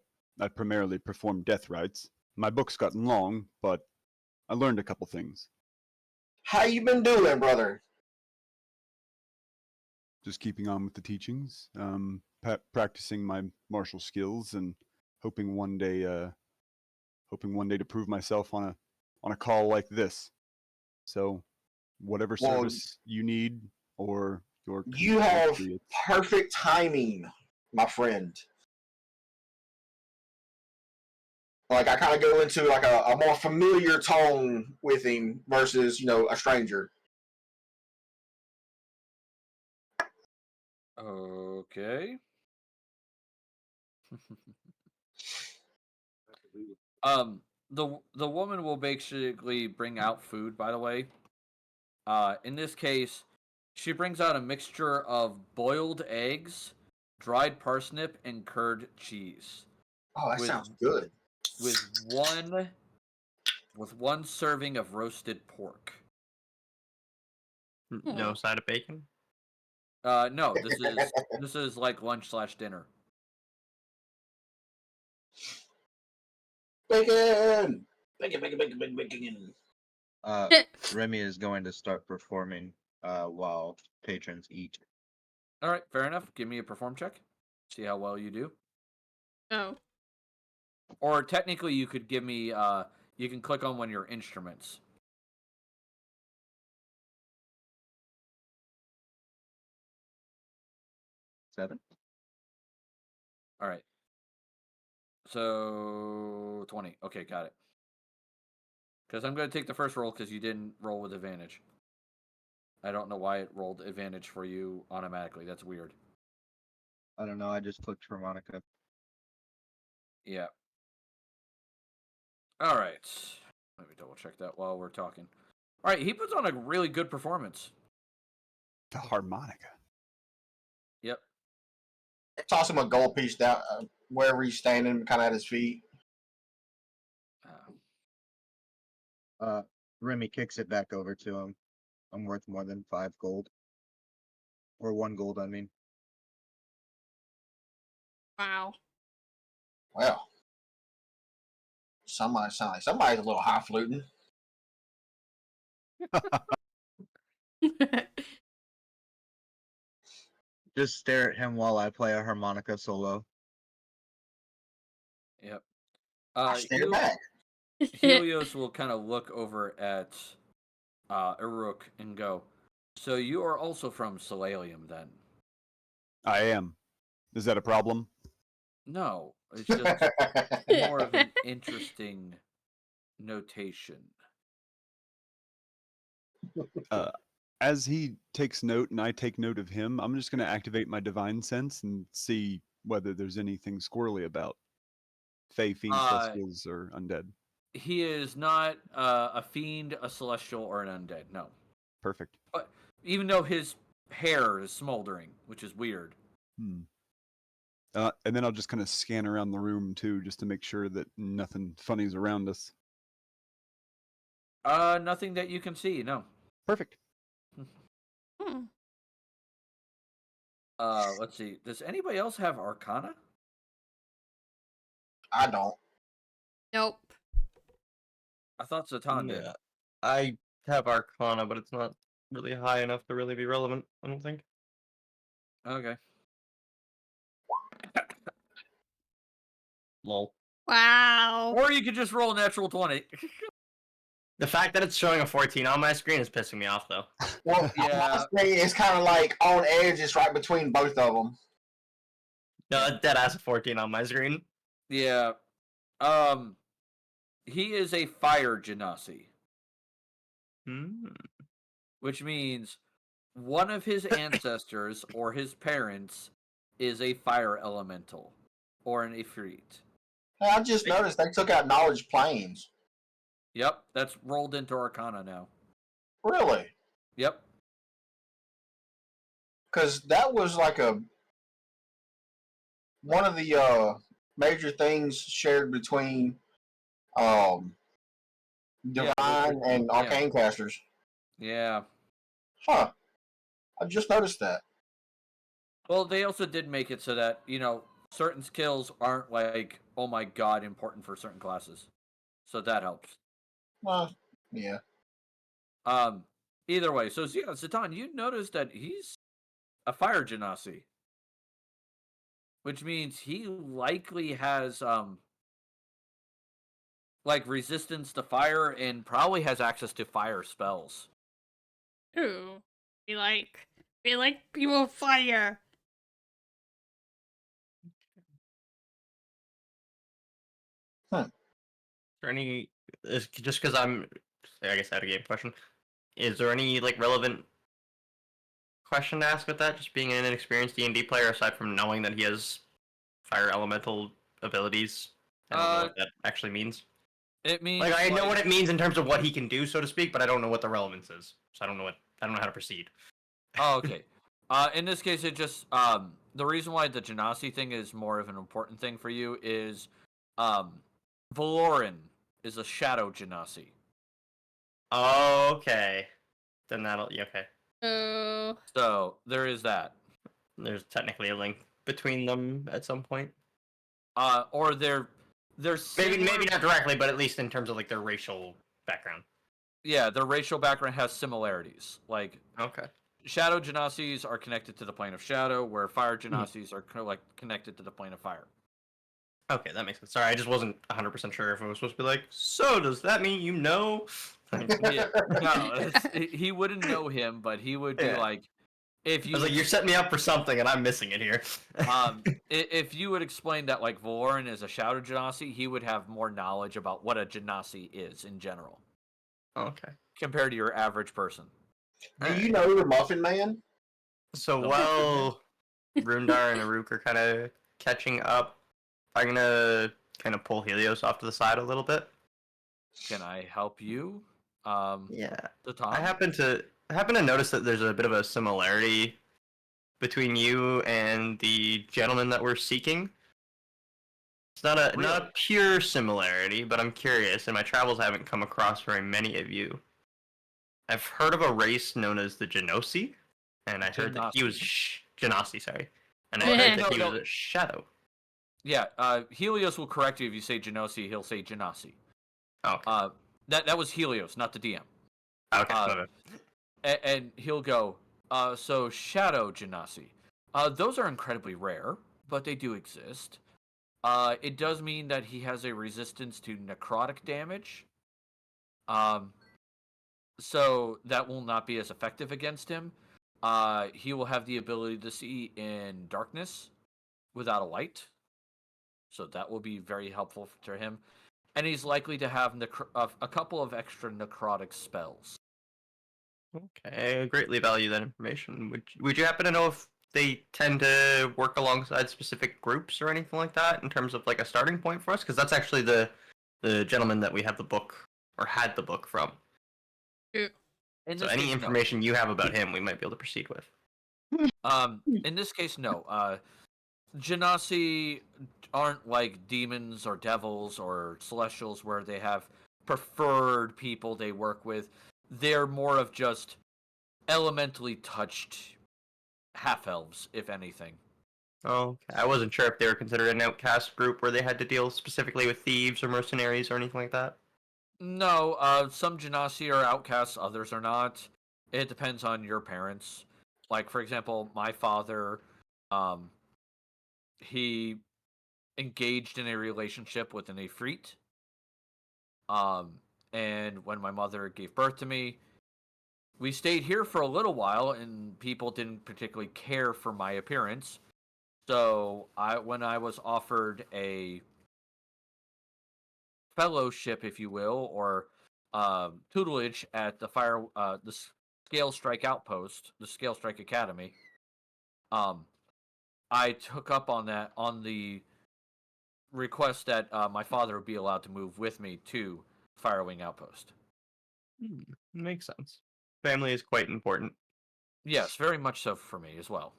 primarily performed death rites. My book's gotten long, but I learned a couple things. How you been doing, brother? Just keeping on with the teachings, practicing my martial skills, and hoping one day to prove myself on a call like this. So, whatever service you need or your you have perfect timing, my friend. Like, I kind of go into like a more familiar tone with him versus, a stranger. Okay. The woman will basically bring out food, by the way. In this case, she brings out a mixture of boiled eggs, dried parsnip, and curd cheese. Oh, that sounds good. With one serving of roasted pork. No side of bacon? No, this is like lunch/dinner. Bacon! Bacon, bacon, bacon, bacon, bacon. Remy is going to start performing while patrons eat. All right, fair enough. Give me a perform check. See how well you do. Oh. Or technically, you could give me. You can click on one of your instruments. Seven. All right. So 20. Okay, got it. Because I'm going to take the first roll because you didn't roll with advantage. I don't know why it rolled advantage for you automatically. That's weird. I don't know. I just clicked harmonica. Yeah. All right. Let me double check that while we're talking. All right, he puts on a really good performance. The harmonica. Yep. Toss him a gold piece down wherever he's standing, kind of at his feet. Remy kicks it back over to him. I'm worth more than 5 gold. Or 1 gold, I mean. Wow. Well, somebody's a little highfalutin. Just stare at him while I play a harmonica solo. Yep. I stare back. Helios will kind of look over at Uruk and go, "So you are also from Solalium, then?" I am. Is that a problem? No, it's just more of an interesting notation. As he takes note and I take note of him, I'm just going to activate my divine sense and see whether there's anything squirrely about Fey, fiends, celestials, or undead. He is not a fiend, a celestial, or an undead. No. Perfect. But even though his hair is smoldering, which is weird. And then I'll just kind of scan around the room too, just to make sure that nothing funny's around us. Nothing that you can see. No. Perfect. Let's see. Does anybody else have Arcana? I don't. Nope. I thought Zatan did. Yeah. I have Arcana, but it's not really high enough to really be relevant, I don't think. Okay. Lol. Wow. Or you could just roll a natural 20. The fact that it's showing a 14 on my screen is pissing me off, though. Well, Yeah. it's kind of like on edge. It's right between both of them. No, dead ass a 14 on my screen. Yeah. He is a fire genasi, which means one of his ancestors or his parents is a fire elemental or an Ifrit. Hey, I just noticed they took out knowledge planes. Yep, that's rolled into Arcana now. Really? Yep. Because that was like one of the major things shared between divine and arcane casters. Yeah. Huh. I just noticed that. Well, they also did make it so that, certain skills aren't like, oh my god, important for certain classes. So that helps. Well, yeah. Either way, so yeah, Zatan, you noticed that he's a fire genasi, which means he likely has like resistance to fire and probably has access to fire spells. Ooh. We like people fire. Is there any, just because I guess I had a game question, is there any, like, relevant question to ask with that, just being an inexperienced D&D player, aside from knowing that he has fire elemental abilities? I don't know what that actually means. It means Like, I know what it means in terms of what he can do, so to speak, but I don't know what the relevance is. So I don't know how to proceed. Oh, okay. In this case, it just the reason why the genasi thing is more of an important thing for you is Valoran is a shadow genasi. Okay. Then okay. Oh. So there is that. There's technically a link between them at some point. Or they're maybe not directly, but at least in terms of like their racial background. Yeah, their racial background has similarities. Like, okay, shadow genasis are connected to the plane of shadow, where fire genasis are connected to the plane of fire. Okay, that makes sense. Sorry, I just wasn't 100% sure if it was supposed to be like, so does that mean you know? Yeah, no, he wouldn't know him, but he would be like, if you. I was like, you're setting me up for something, and I'm missing it here. If you would explain that like Valoran is a shadow genasi, he would have more knowledge about what a genasi is in general. Okay. Compared to your average person. Do you know the Muffin Man? So while Rundar and Aruk are kind of catching up, I'm gonna kind of pull Helios off to the side a little bit. Can I help you? Yeah. The Tom? I happen to happen to notice that there's a bit of a similarity between you and the gentleman that we're seeking. It's not a pure similarity, but I'm curious. In my travels, I haven't come across very many of you. I've heard of a race known as the Genosi, and I heard that he was Genasi, sorry, and I heard that he was a shadow. Yeah, Helios will correct you if you say Genosi. He'll say Genasi. Okay. That was Helios, not the DM. Okay. And he'll go, so Shadow Genasi. Those are incredibly rare, but they do exist. It does mean that he has a resistance to necrotic damage. So that will not be as effective against him. He will have the ability to see in darkness without a light. So that will be very helpful to him. And he's likely to have a couple of extra necrotic spells. Okay, I greatly value that information. Would you happen to know if they tend to work alongside specific groups or anything like that in terms of like a starting point for us? Because that's actually the gentleman that we have the book or had the book from. So any information you have about him, we might be able to proceed with. In this case, no. Genasi aren't like demons or devils or celestials where they have preferred people they work with. They're more of just elementally touched half-elves, if anything. Oh, okay. I wasn't sure if they were considered an outcast group where they had to deal specifically with thieves or mercenaries or anything like that. No, some Genasi are outcasts, others are not. It depends on your parents. Like, for example, my father, he engaged in a relationship with an Ifrit. And when my mother gave birth to me, we stayed here for a little while, and people didn't particularly care for my appearance. So when I was offered a fellowship, if you will, or tutelage at the Scale Strike Outpost, the Scale Strike Academy, I took up on that on the request that my father would be allowed to move with me to Firewing Outpost. Makes sense. Family is quite important. Yes, very much so for me as well.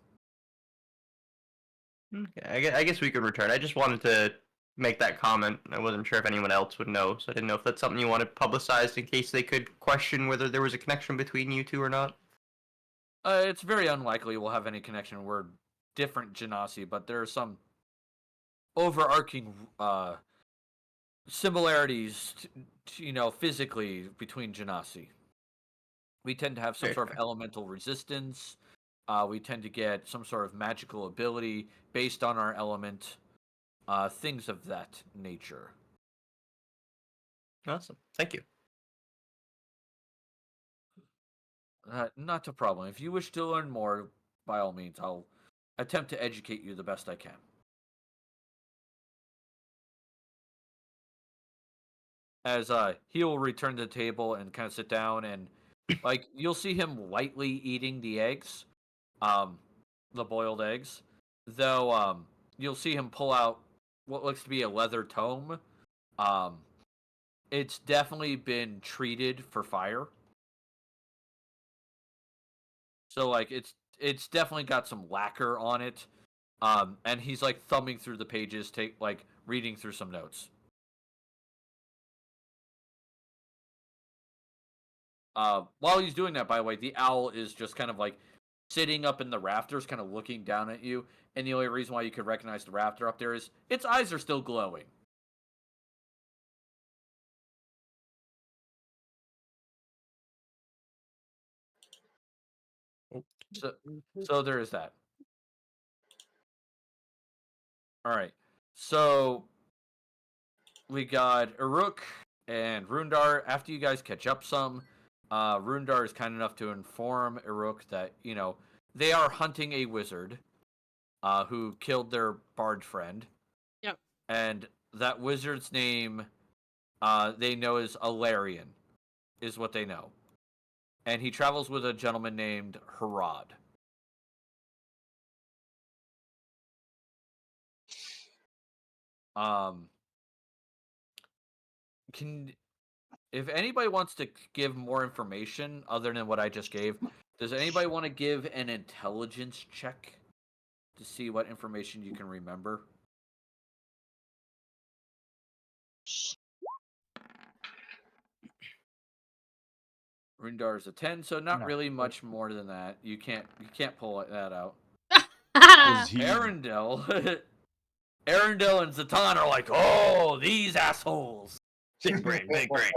Okay, I guess we could return. I just wanted to make that comment. I wasn't sure if anyone else would know, so I didn't know if that's something you wanted publicized in case they could question whether there was a connection between you two or not. It's very unlikely we'll have any connection. We're different Genasi, but there are some overarching similarities, physically between Genasi. We tend to have some sort of elemental resistance. We tend to get some sort of magical ability based on our element. Things of that nature. Awesome. Thank you. Not a problem. If you wish to learn more, by all means, I'll attempt to educate you the best I can. As he'll return to the table and kind of sit down, and like you'll see him lightly eating the eggs, the boiled eggs. Though you'll see him pull out what looks to be a leather tome. It's definitely been treated for fire. So like it's definitely got some lacquer on it. And he's like thumbing through the pages, reading through some notes. While he's doing that, by the way, the owl is just kind of like sitting up in the rafters, kind of looking down at you. And the only reason why you could recognize the raptor up there is its eyes are still glowing. So there is that. All right. So we got Uruk and Rundar. After you guys catch up some, Rundar is kind enough to inform Uruk that, they are hunting a wizard who killed their bard friend. Yep. And that wizard's name they know is Alarian, is what they know. And he travels with a gentleman named Harad. Can if anybody wants to give more information other than what I just gave, does anybody want to give an intelligence check to see what information you can remember? Rundar's a 10, so not No. really much more than that. You can't pull that out. Was he? Arendelle Arendelle and Zatan are like, oh, these assholes. Big brain, big brain.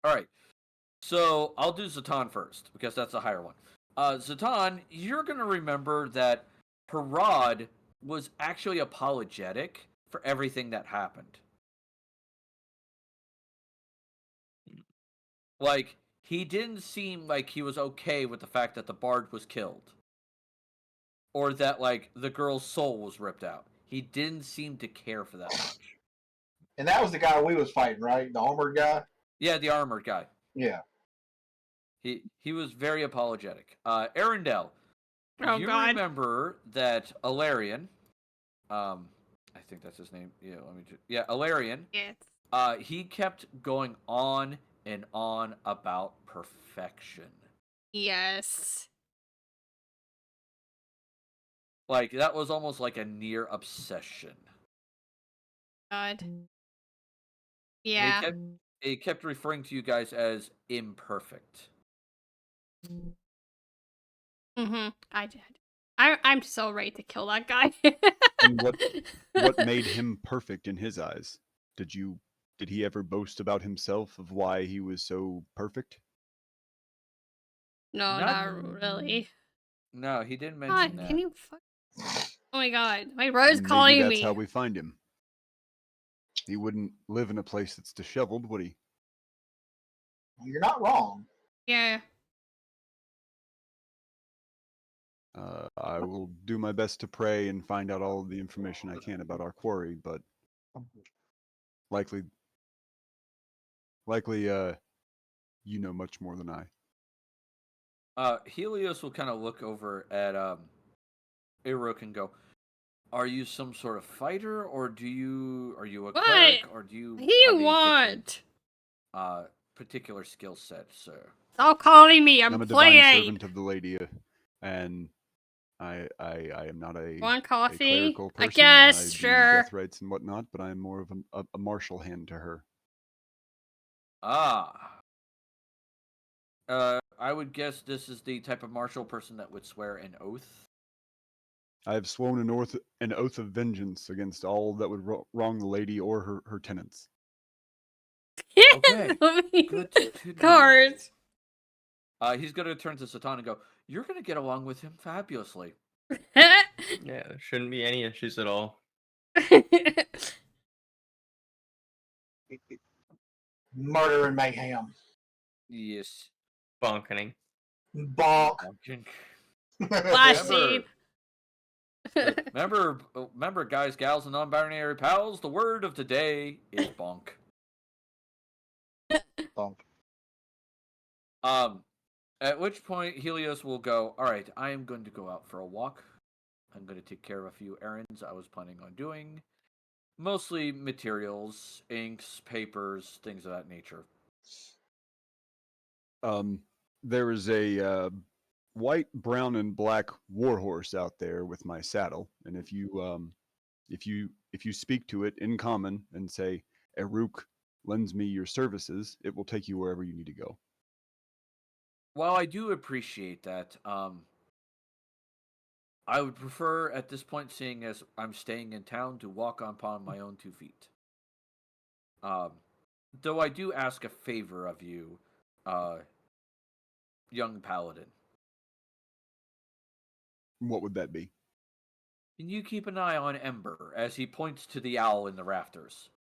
All right. So I'll do Zatan first because that's the higher one. Zatan, you're going to remember that Parad was actually apologetic for everything that happened. Like, he didn't seem like he was okay with the fact that the bard was killed. Or that, like, the girl's soul was ripped out. He didn't seem to care for that much. And that was the guy we was fighting, right? The armored guy? Yeah, the armored guy. Yeah. He was very apologetic. Arendelle, Oh, you God. remember that Alarian, I think that's his name. Yeah, Alarian. Yes. He kept going on and on about perfection. Yes. Like, that was almost like a near obsession. God. And Yeah. he kept referring to you guys as imperfect. I'm so ready to kill that guy. And what made him perfect in his eyes? Did he ever boast about himself of why he was so perfect? No, not really. No, he didn't God, mention that. can you fuck? Oh my God, my brother's Maybe calling that's me. how we find him. He wouldn't live in a place that's disheveled, would he? You're not wrong. Yeah. I will do my best to pray and find out all of the information I can about our quarry, but likely, you know much more than I. Helios will kind of look over at Iruk and go, "Are you some sort of fighter, or are you a cleric, or do you What do you have a want? particular skill set, sir?" Stop calling me. I'm a divine playing. servant of the lady, and I am not a Want coffee? clerical person. I guess, do sure. death rites and whatnot, but I am more of a martial hand to her. I would guess this is the type of martial person that would swear an oath. I have sworn an oath of vengeance against all that would wrong the lady or her tenants. Okay. Good to know. Cards. He's going to turn to Satan and go, "You're going to get along with him fabulously." Yeah, there shouldn't be any issues at all. Murder and mayhem. Yes. Bonkening. Bonk. Flash scene. Remember, guys, gals, and non-binary pals, the word of today is bonk. Bonk. At which point Helios will go, "All right, I am going to go out for a walk. I'm going to take care of a few errands I was planning on doing. Mostly materials, inks, papers, things of that nature." There is a white, brown, and black warhorse out there with my saddle, and if you speak to it in common and say, "Eruk lends me your services," it will take you wherever you need to go. While I do appreciate that, I would prefer at this point, seeing as I'm staying in town, to walk upon my own 2 feet. Though I do ask a favor of you, young paladin. What would that be? Can you keep an eye on Ember as he points to the owl in the rafters?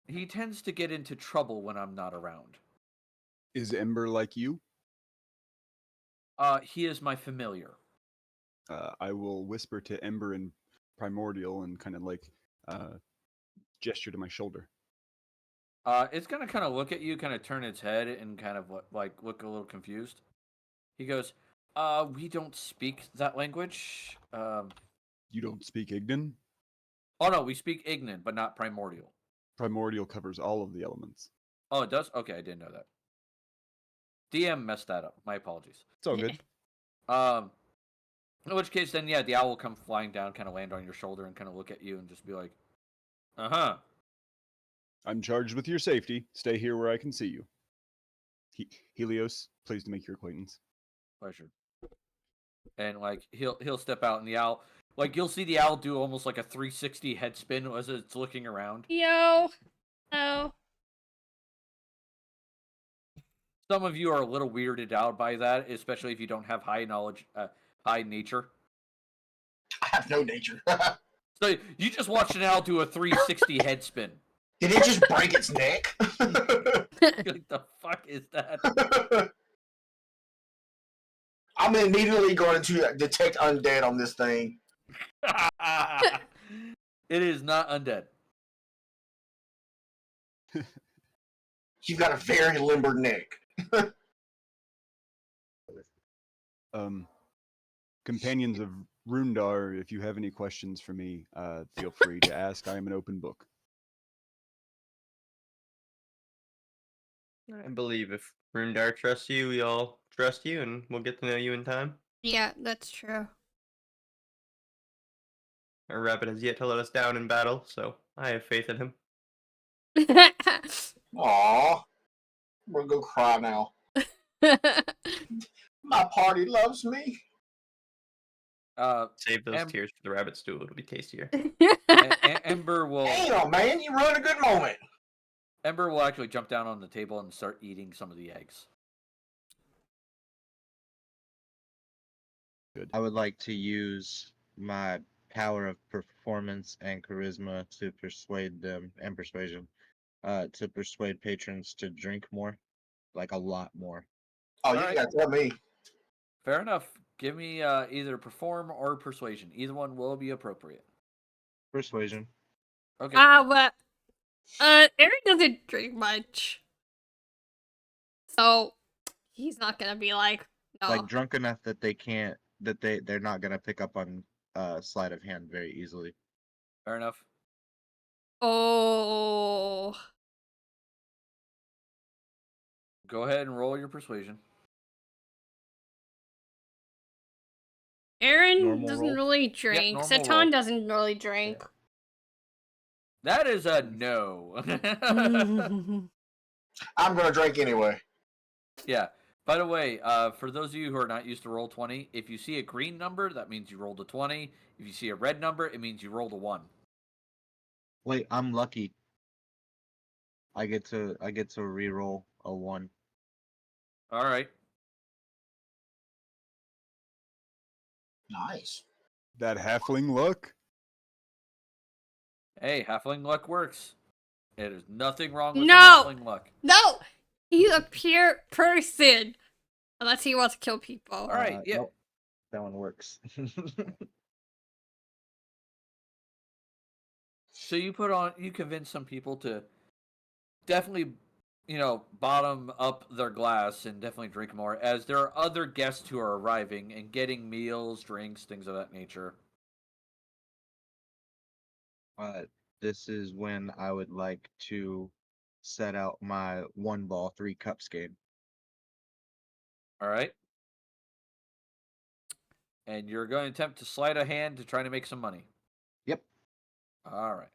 He tends to get into trouble when I'm not around. Is Ember like you? He is my familiar. I will whisper to Ember in Primordial and kind of like gesture to my shoulder. It's gonna kind of look at you, kind of turn its head, and kind of like look a little confused. He goes, "We don't speak that language." You don't speak Ignan? Oh no, we speak Ignan, but not Primordial. Primordial covers all of the elements. Oh, it does? Okay, I didn't know that. DM messed that up. My apologies. It's all good. In which case, then, yeah, the owl will come flying down, kind of land on your shoulder, and kind of look at you and just be like, uh-huh. I'm charged with your safety. Stay here where I can see you. Helios, pleased to make your acquaintance. Pleasure. And, like, he'll step out, and the owl, like, you'll see the owl do almost like a 360 head spin as it's looking around. Yo. Oh. Some of you are a little weirded out by that, especially if you don't have high knowledge, high nature. I have no nature. So you just watched an owl do a 360 head spin. Did it just break its neck? Like, the fuck is that? I'm immediately going to detect undead on this thing. It is not undead. You've got a very limber neck. Companions of Rundar, if you have any questions for me, feel free to ask. I am an open book. I believe if Rundar trusts you, we all trust you, and we'll get to know you in time. Yeah, that's true. Our rabbit has yet to let us down in battle, so I have faith in him. Aww. I'm gonna go cry now. My party loves me. Save those tears for the rabbit stew. It'll be tastier. Ember will. Damn, man, you ruined a good moment. Ember will actually jump down on the table and start eating some of the eggs. Good. I would like to use my power of performance and charisma to persuade them, and persuasion, to persuade patrons to drink more, like a lot more. Oh, you gotta tell me. Fair enough. Give me either perform or persuasion. Either one will be appropriate. Persuasion. Okay. But Aaron doesn't drink much, so he's not gonna be like, no. Like drunk enough that they can't, that they're not gonna pick up on sleight of hand very easily. Fair enough. Oh. Go ahead and roll your persuasion. Aaron Normal doesn't roll? really drink. normal Satan roll. doesn't really drink. That is a no. I'm gonna drink anyway. Yeah. By the way, for those of you who are not used to Roll20, if you see a green number, that means you rolled a 20. If you see a red number, it means you rolled a 1. Wait, I'm lucky. I get to re-roll a 1. All right. Nice. That halfling look. Hey, halfling luck works. It is nothing wrong with No! halfling luck. No! He's a pure person. Unless he wants to kill people. All right, yeah. Nope. That one works. So you convince some people to definitely, bottom up their glass and definitely drink more, as there are other guests who are arriving and getting meals, drinks, things of that nature. This is when I would like to set out my 1 ball, 3 cups game. All right. And you're going to attempt to sleight a hand to try to make some money. Yep. All right.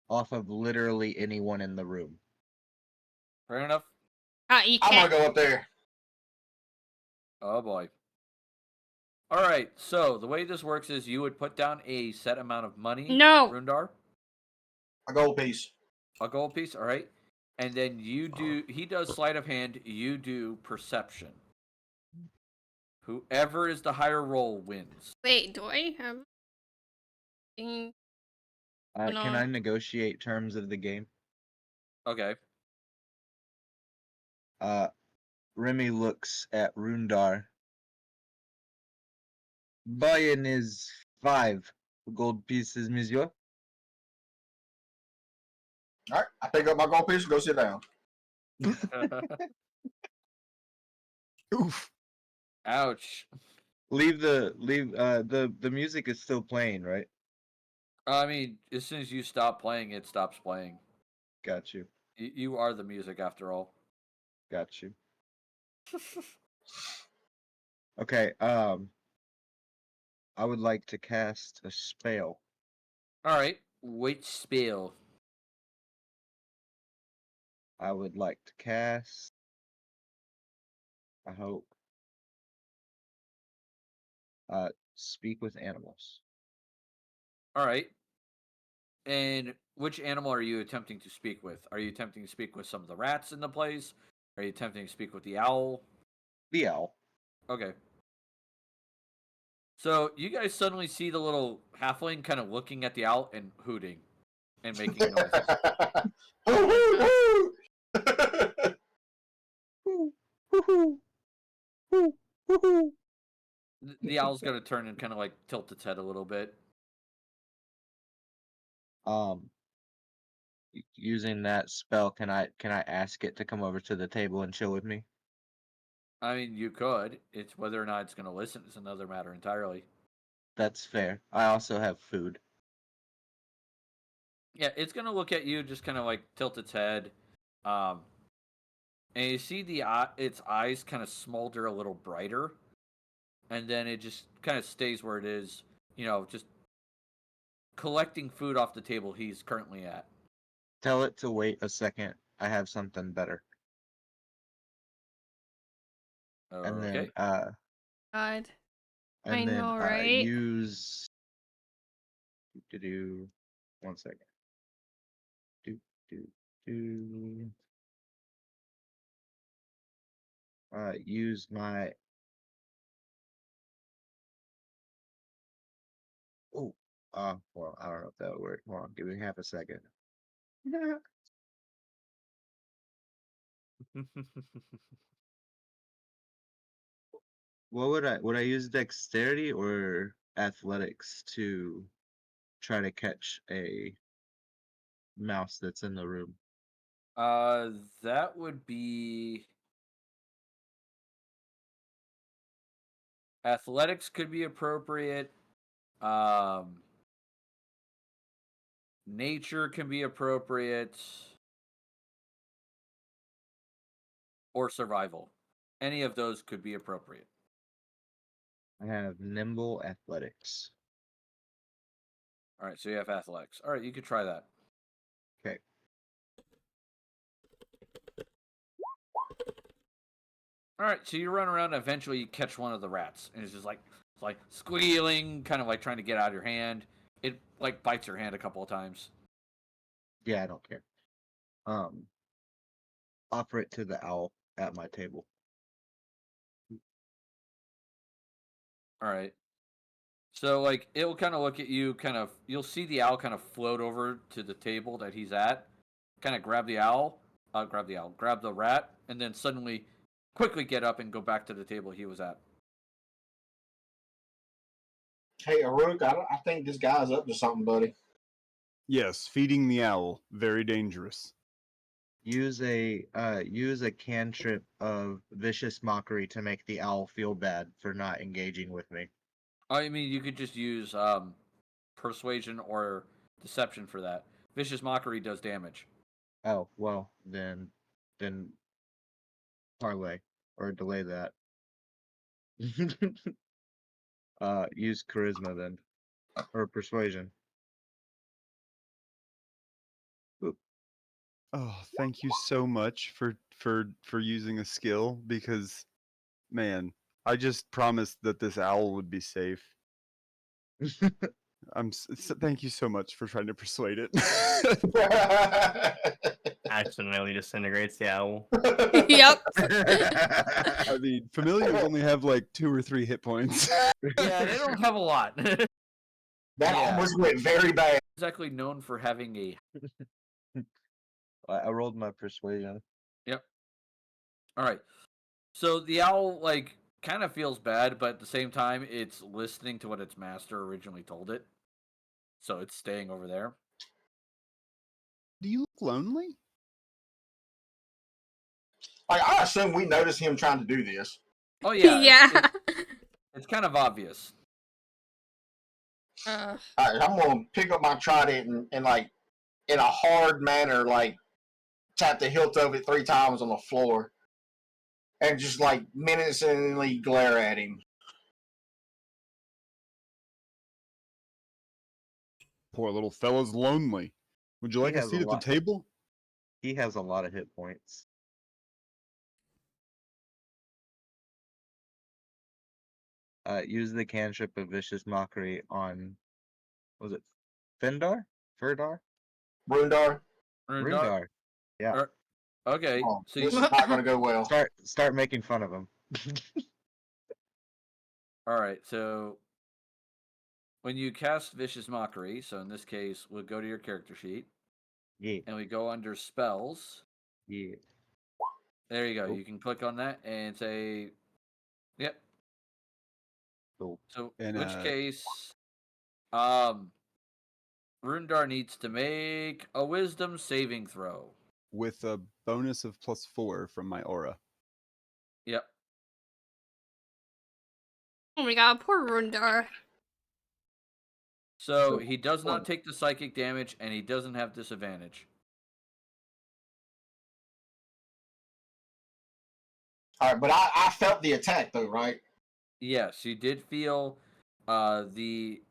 Off of literally anyone in the room. Fair enough. You I'm can't. gonna go up there. Oh boy. All right. So the way this works is you would put down a set amount of money. No. Rundar. A gold piece. A gold piece. All right. And then he does sleight of hand. You do perception. Whoever is the higher roll wins. Wait, do I have... Can I negotiate terms of the game? Okay. Remy looks at Rundar. Buy-in is 5 gold pieces, monsieur. Alright, I pick up my gold piece and go sit down. Oof. Ouch. The music is still playing, right? I mean, as soon as you stop playing, it stops playing. Got you. You are the music after all. Got you. Okay. I would like to cast a spell. All right, which spell? I would like to cast. I hope. Speak with animals. All right. And which animal are you attempting to speak with? Are you attempting to speak with some of the rats in the place? Are you attempting to speak with the owl? The owl. Okay. So you guys suddenly see the little halfling kind of looking at the owl and hooting and making noises. The owl's gonna turn and kind of like tilt its head a little bit. Using that spell, can I ask it to come over to the table and chill with me? I mean, you could. It's whether or not it's gonna listen is another matter entirely. That's fair. I also have food. Yeah, it's gonna look at you, just kind of like tilt its head, and you see its eyes kind of smolder a little brighter, and then it just kind of stays where it is. Just collecting food off the table he's currently at. Tell it to wait a second. I have something better. And then Okay. God. I and then know, right? use to do 1 second. Do use my well, I don't know if that would work. Hold on, give me half a second. What would I use dexterity or athletics to try to catch a mouse that's in the room? That would be athletics could be appropriate. Nature can be appropriate, or survival. Any of those could be appropriate. I have nimble athletics. All right, so you have athletics. All right, you could try that. Okay. All right, so you run around. And eventually, you catch one of the rats, and it's just like squealing, kind of like trying to get out of your hand. It like bites your hand a couple of times. Yeah, I don't care. Offer it to the owl at my table. All right. So like it'll kind of look at you, you'll see the owl kind of float over to the table that he's at, kind of grab the rat, and then suddenly quickly get up and go back to the table he was at. Hey, Aruk, I think this guy's up to something, buddy. Yes, feeding the owl, very dangerous. Use a cantrip of vicious mockery to make the owl feel bad for not engaging with me. I mean, you could just use persuasion or deception for that. Vicious mockery does damage. Oh, well, then parlay or delay that. Use charisma then, or persuasion. Oop. Oh, thank you so much for using a skill, because man, I just promised that this owl would be safe. Thank you so much for trying to persuade it. Accidentally disintegrates the owl. Yep. I mean, familiars only have like 2 or 3 hit points. Yeah, they don't have a lot. That Yeah. almost went very bad. Exactly known for having a. I rolled my persuasion. Yep. All right. So the owl kind of feels bad, but at the same time, it's listening to what its master originally told it. So it's staying over there. Do you look lonely? Like, I assume we noticed him trying to do this. Oh yeah. Yeah. It's kind of obvious. Alright, I'm gonna pick up my trident and like in a hard manner, like tap the hilt of it 3 times on the floor, and just like menacingly glare at him. Poor little fella's lonely. Would you like a has a seat at the lot. table? He has a lot of hit points. Use the cantrip of Vicious Mockery on, was it Fendar? Ferdar? Brundar, Rundar. Yeah. Okay, oh, so this is not gonna go well. Start making fun of him. all right. So when you cast Vicious Mockery, so in this case, we'll go to your character sheet Yeah. and we go under spells. Yeah. There you go. Cool. You can click on that and say, "Yep." Cool. So And, which case, Rundar needs to make a Wisdom saving throw. With a bonus of +4 from my aura. Yep. Oh my god, poor Rundar. So he does not take the psychic damage, and he doesn't have disadvantage. Alright, but I felt the attack though, right? Yes, you did feel the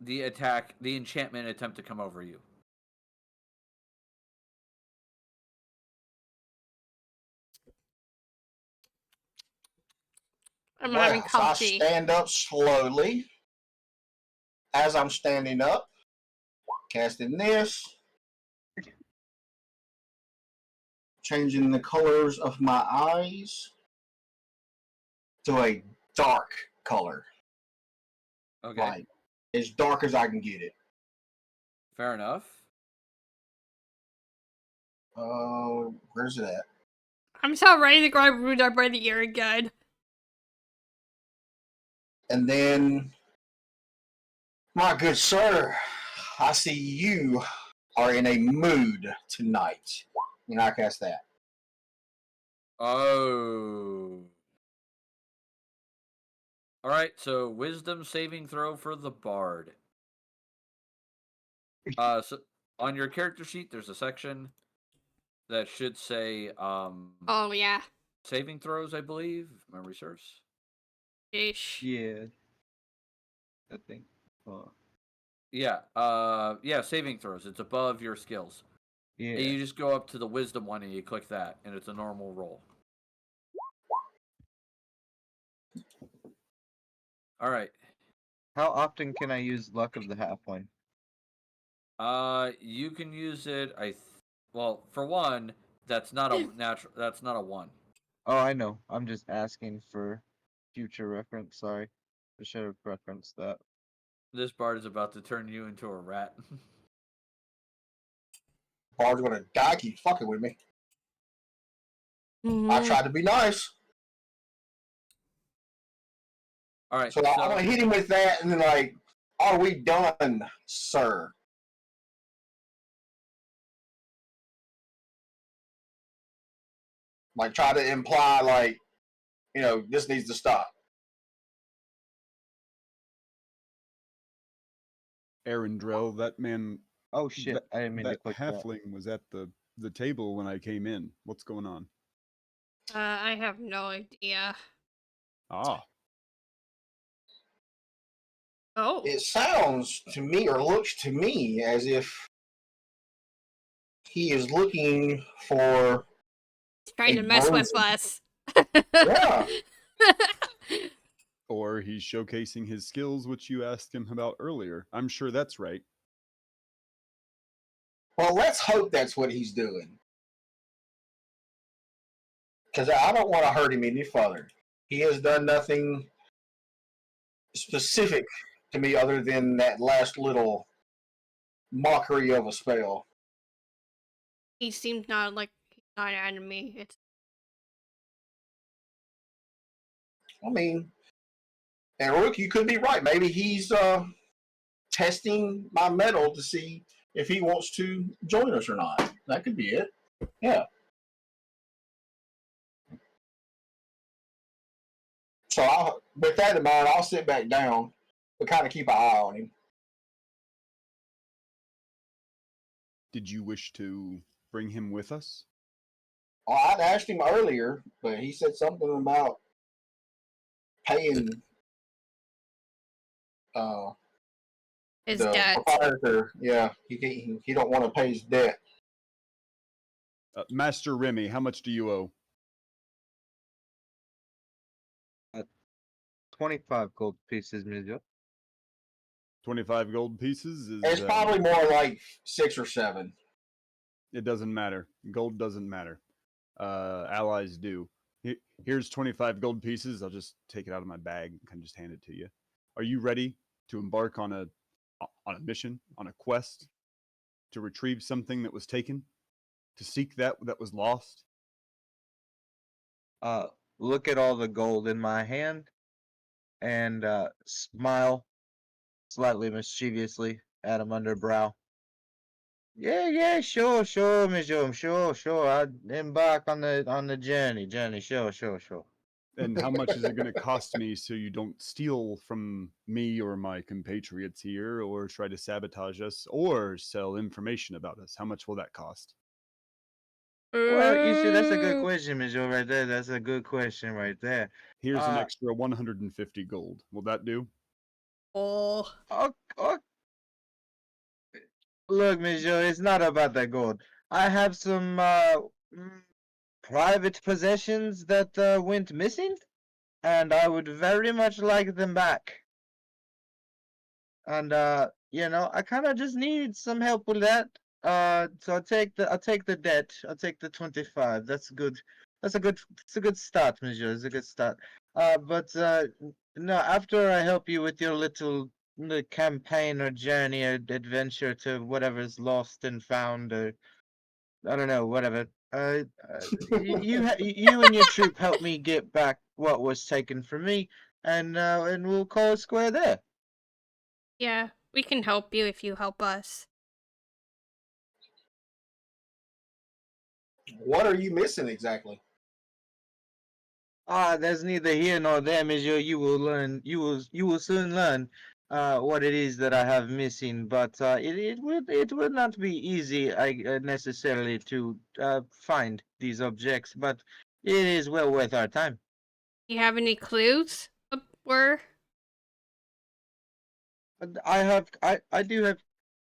attack, the enchantment attempt to come over you. I'm having So I coffee. stand up slowly. As I'm standing up, casting this, changing the colors of my eyes to a dark color. Okay, Like, as dark as I can get it. fair enough. Where's it at? I'm so ready to grab Rundar by the ear again. And then, my good sir, I see you are in a mood tonight. And I cast that. Oh. All right, so Wisdom saving throw for the Bard. So on your character sheet, there's a section that should say Oh yeah. saving throws, I believe, if memory serves. Ish. Yeah. I think. Yeah, saving throws. It's above your skills. Yeah. And you just go up to the Wisdom one and you click that, and it's a normal roll. All right. How often can I use Luck of the Halfling? You can use it. Well, for one, that's not a natural. That's not a 1. Oh, I know. I'm just asking for future reference. Sorry. I should have referenced that. This Bard is about to turn you into a rat. Bard's gonna die, keep fucking with me. Mm-hmm. I tried to be nice. All right. So I'm gonna hit him with that and then like, are we done, sir? Like try to imply like, this needs to stop. Arendrell, that man, Oh shit! I didn't mean to that click that. halfling was at the table when I came in. What's going on? I have no idea. Ah, Oh. It sounds to me or looks to me as if he is looking for He's trying to mess with us. Yeah. or he's showcasing his skills, which you asked him about earlier. I'm sure that's right. Well, let's hope that's what he's doing. Because I don't want to hurt him any further. He has done nothing specific to me other than that last little mockery of a spell. He seems not like he's not an enemy. It's I mean, and Rook, you could be right. Maybe he's testing my metal to see if he wants to join us or not. That could be it. Yeah. So with that in mind, I'll sit back down but kind of keep an eye on him. Did you wish to bring him with us? Oh, I'd asked him earlier, but he said something about paying His the debt. proprietor. Yeah, he don't want to pay his debt. Master Remy, how much do you owe? 25 gold pieces, monsieur. 25 gold pieces is. It's probably more like 6 or 7. It doesn't matter. Gold doesn't matter. Allies do. Here's 25 gold pieces. I'll just take it out of my bag and kind of just hand it to you. Are you ready to embark on a mission, on a quest, to retrieve something that was taken, to seek that was lost? Look at all the gold in my hand, and smile slightly mischievously at him under brow. Yeah, sure, monsieur, sure. I'd embark on the journey, sure. And how much is it going to cost me so you don't steal from me or my compatriots here, or try to sabotage us, or sell information about us? How much will that cost? Well, you see, that's a good question, monsieur, right there. That's a good question right there. Here's an extra 150 gold. Will that do? Oh. Look, monsieur, it's not about that gold. I have some private possessions that went missing, and I would very much like them back. And I kind of just need some help with that. So I'll take the debt. I'll take the 25. That's good. It's a good start, monsieur. It's a good start. But no, after I help you with your little campaign or journey or adventure to whatever's lost and found, or I don't know, whatever. You and your troop help me get back what was taken from me, and we'll call it square there. Yeah, we can help you if you help us. What are you missing exactly? There's neither here nor there, monsieur. You will learn. You will soon learn what it is that I have missing. But it would not be easy, necessarily to find these objects. But it is well worth our time. You have any clues of where? I do have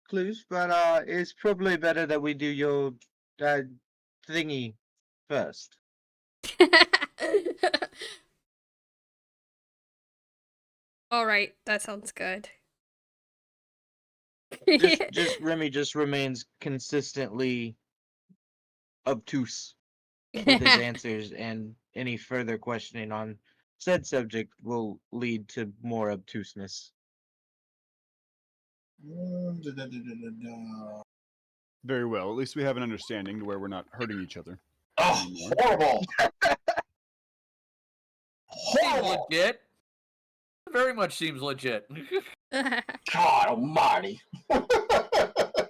clues, but it's probably better that we do your thingy first. All right, that sounds good. Remy just remains consistently obtuse with his answers, and any further questioning on said subject will lead to more obtuseness. Very well. At least we have an understanding to where we're not hurting each other. Oh, anymore. horrible! Seems Horrible! legit. Very much seems legit. God almighty. The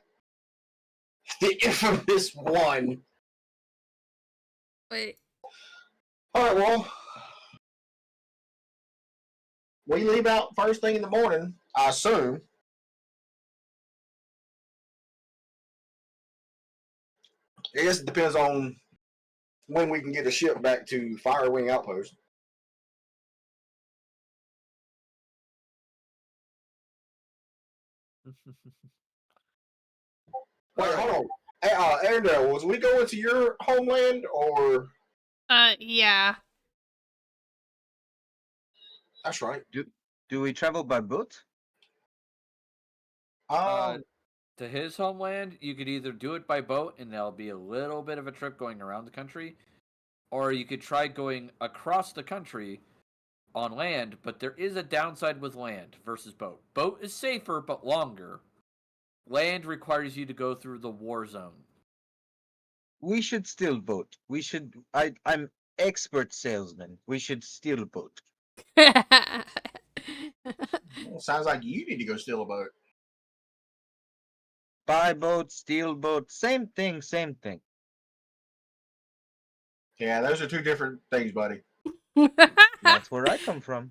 infamous one. Wait. Alright, well. We leave out first thing in the morning, I assume. I guess it depends on when we can get a ship back to Firewing Outpost. Wait, hold on. Hey, Arendelle, was we going to your homeland or? Yeah. That's right. Do we travel by boat? To his homeland, you could either do it by boat, and there'll be a little bit of a trip going around the country, or you could try going across the country on land, but there is a downside with land versus boat. Boat is safer, but longer. Land requires you to go through the war zone. We should steal boat. We should. I'm expert salesman. We should steal a boat. Well, sounds like you need to go steal a boat. Buy boat, steal boat, same thing. Yeah, those are two different things, buddy. That's where I come from.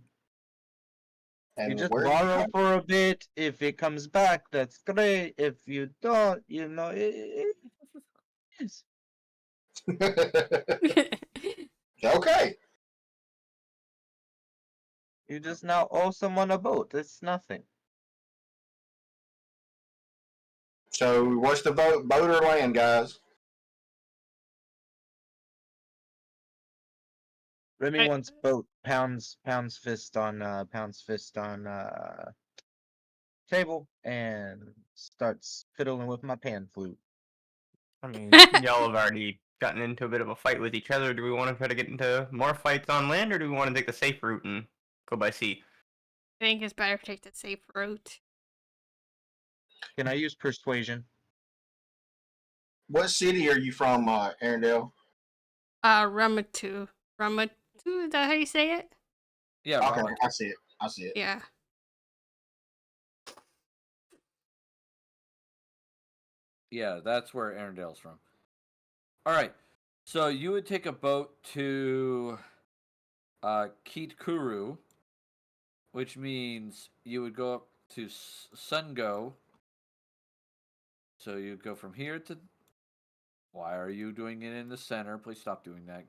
You And just where borrow for a bit. If it comes back, that's great. If you don't, it is. Okay. You just now owe someone a boat. It's nothing. So what's the vote? Boat or land, guys? Remy I- wants boat. Pounds fist on table and starts fiddling with my pan flute. I mean, y'all have already gotten into a bit of a fight with each other. Do we want to try to get into more fights on land, or do we want to take the safe route and go by sea? I think it's better to take the safe route. Can I use persuasion? What city are you from, Arendelle? Ramatu. Ramatu, is that how you say it? Yeah, Okay, Ramat. I see it. I see it. Yeah. Yeah, that's where Arendale's from. All right. So you would take a boat to Kitkuru, which means you would go up to Sungo. So you go from here to. Why are you doing it in the center? Please stop doing that.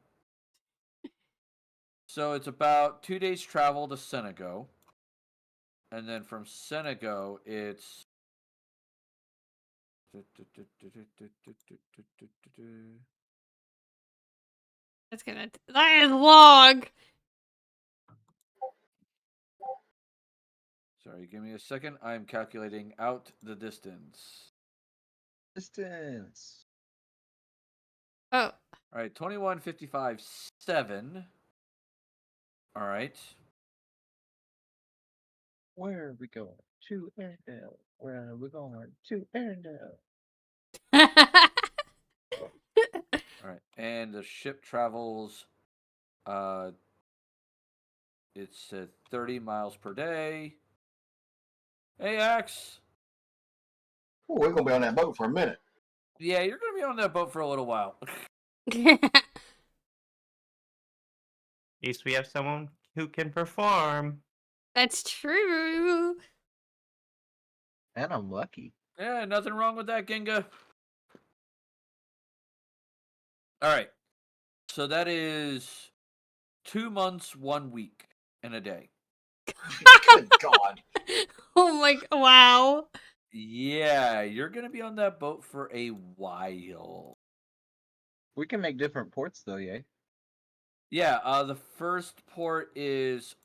So it's about 2 days travel to Senego. And then from Senego, it's. That is long. Sorry, give me a second. I'm calculating out the distance. Distance. Oh. All right, 21:55.7. All right. Where are we going? To Arendelle. Where are we going? To Arendelle. All right, and the ship travels. It's 30 miles per day. Hey, Axe. Ooh, we're gonna be on that boat for a minute. Yeah, you're gonna be on that boat for a little while. At least we have someone who can perform. That's true. And I'm lucky. Yeah, nothing wrong with that, Ginga. All right, so that is 2 months, 1 week, and a day. Good God. Oh my, wow. Yeah, you're gonna be on that boat for a while. We can make different ports though, yeah. Yeah, the first port is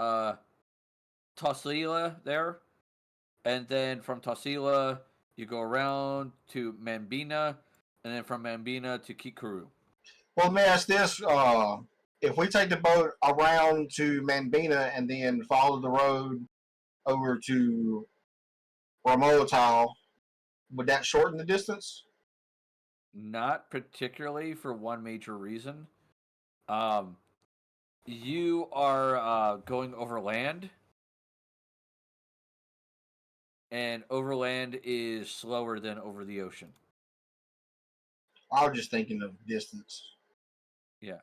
Tosila there, and then from Tosila you go around to Mambina, and then from Mambina to Kikuru. Well, let me ask this: if we take the boat around to Mambina and then follow the road over to Ramotal, would that shorten the distance? Not particularly, for one major reason. You are going over land, and overland is slower than over the ocean. I was just thinking of distance. Yeah.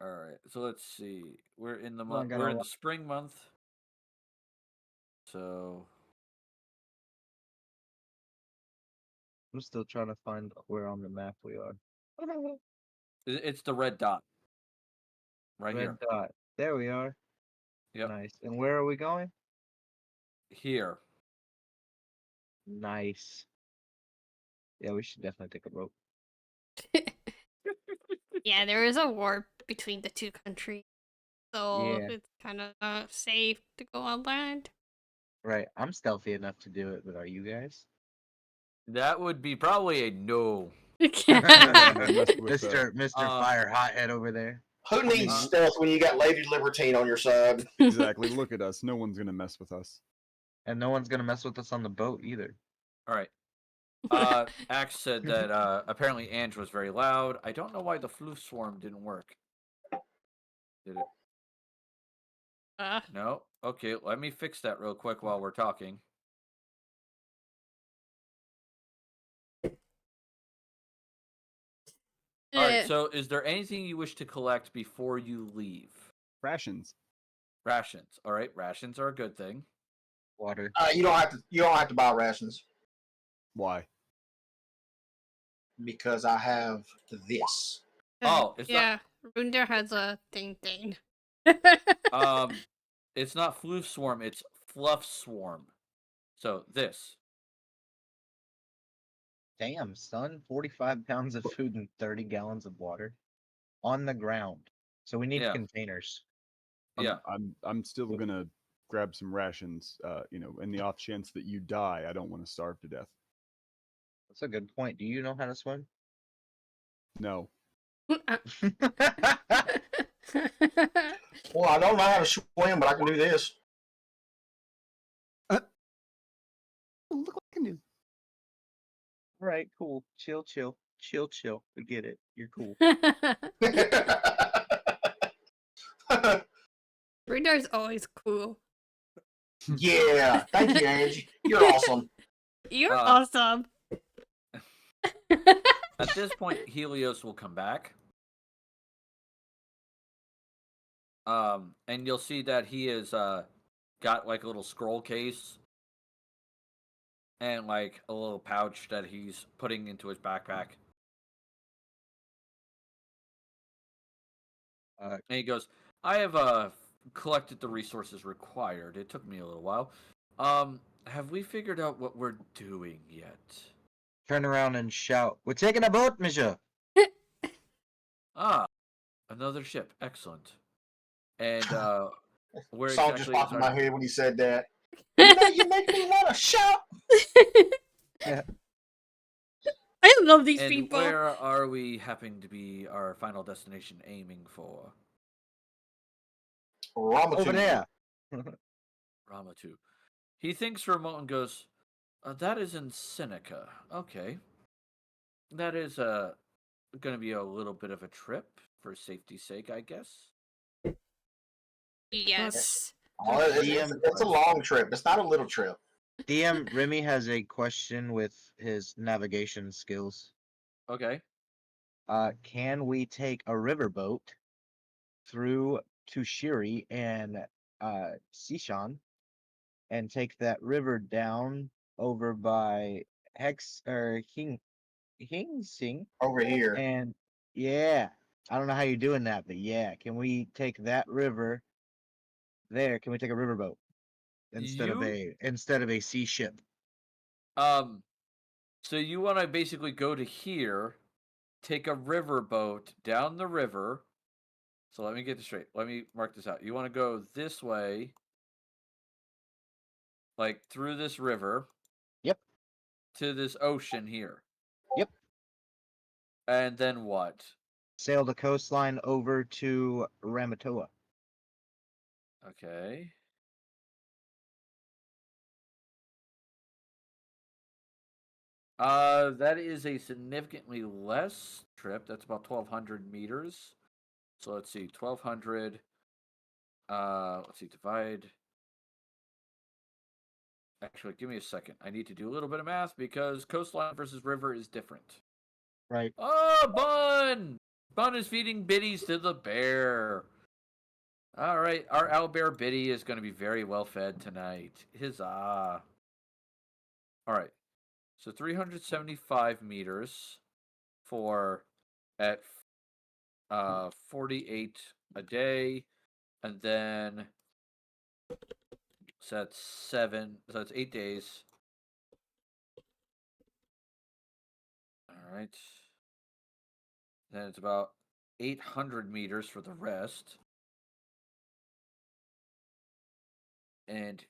All right. So let's see. We're in the month. We're in the spring month. So I'm still trying to find where on the map we are. it's the red dot. Right Red here. dot. There we are. Yep. Nice. And where are we going? Here. Nice. Yeah, we should definitely take a boat. Yeah, there is a war between the two countries, so Yeah. it's kind of not safe to go on land. Right. I'm stealthy enough to do it, but are you guys? That would be probably a no. Mr. Fire Hothead over there. Who needs stealth when you got Lady Libertine on your side? Exactly. Look at us. No one's gonna mess with us. And no one's gonna mess with us on the boat either. All right. Axe said that apparently Ange was very loud. I don't know why the flu swarm didn't work. Did it? No? Okay, let me fix that real quick while we're talking. Alright, so is there anything you wish to collect before you leave? Rations. Rations. All right, rations are a good thing. Water. You don't have to buy rations Why? because I have this. Oh, it's yeah. Runder has a thing. not. It's not floof swarm. It's fluff swarm. So this. Damn, son. 45 pounds of food and 30 gallons of water on the ground. So we need Yeah. containers. Yeah. I'm still gonna grab some rations. In the off chance that you die, I don't want to starve to death. That's a good point. Do you know how to swim? No. Well, I don't know how to swim, but I can do this. Look what I can do. All right, cool. Chill. We get it. You're cool. Runder's always cool. Yeah, thank you, Angie. You're awesome. You're awesome. At this point, Helios will come back. And you'll see that he has got like a little scroll case and like a little pouch that he's putting into his backpack. And he goes, I have collected the resources required. It took me a little while. Have we figured out what we're doing yet? Turn around and shout, "We're taking a boat, monsieur!" Ah, another ship. Excellent. And where Song exactly just is popped in our... my head when he said that. You make me want to shout. I love these And people. where are we happening to be our final destination aiming for? Over there. Ramatu. He thinks for a moment and goes, that is in Seneca. Okay. That is going to be a little bit of a trip for safety's sake, I guess. Yes. Oh, it's a long trip. It's not a little trip. DM Remy has a question with his navigation skills. Okay. Can we take a riverboat through Tushiri and Sishan and take that river down over by Hingsing Over here. and yeah, I don't know how you're doing that, but yeah, can we take that river there? Can we take a riverboat instead of a sea ship? So you want to basically go to here, take a river boat down the river. So let me get this straight. Let me mark this out. You want to go this way, like through this river. Yep. To this ocean here. Yep. And then what? Sail the coastline over to Ramatoa. Okay. That is a significantly less trip. That's about 1,200 meters. So let's see, 1,200. Let's see, divide. Actually, give me a second. I need to do a little bit of math because coastline versus river is different. Right. Oh, Bun! Bun is feeding biddies to the bear. All right, our owlbear Biddy is going to be very well fed tonight. Huzzah! All right, so 375 meters for at 48 a day, and then so that's 7. So that's 8 days. All right, then it's about 800 meters for the rest. And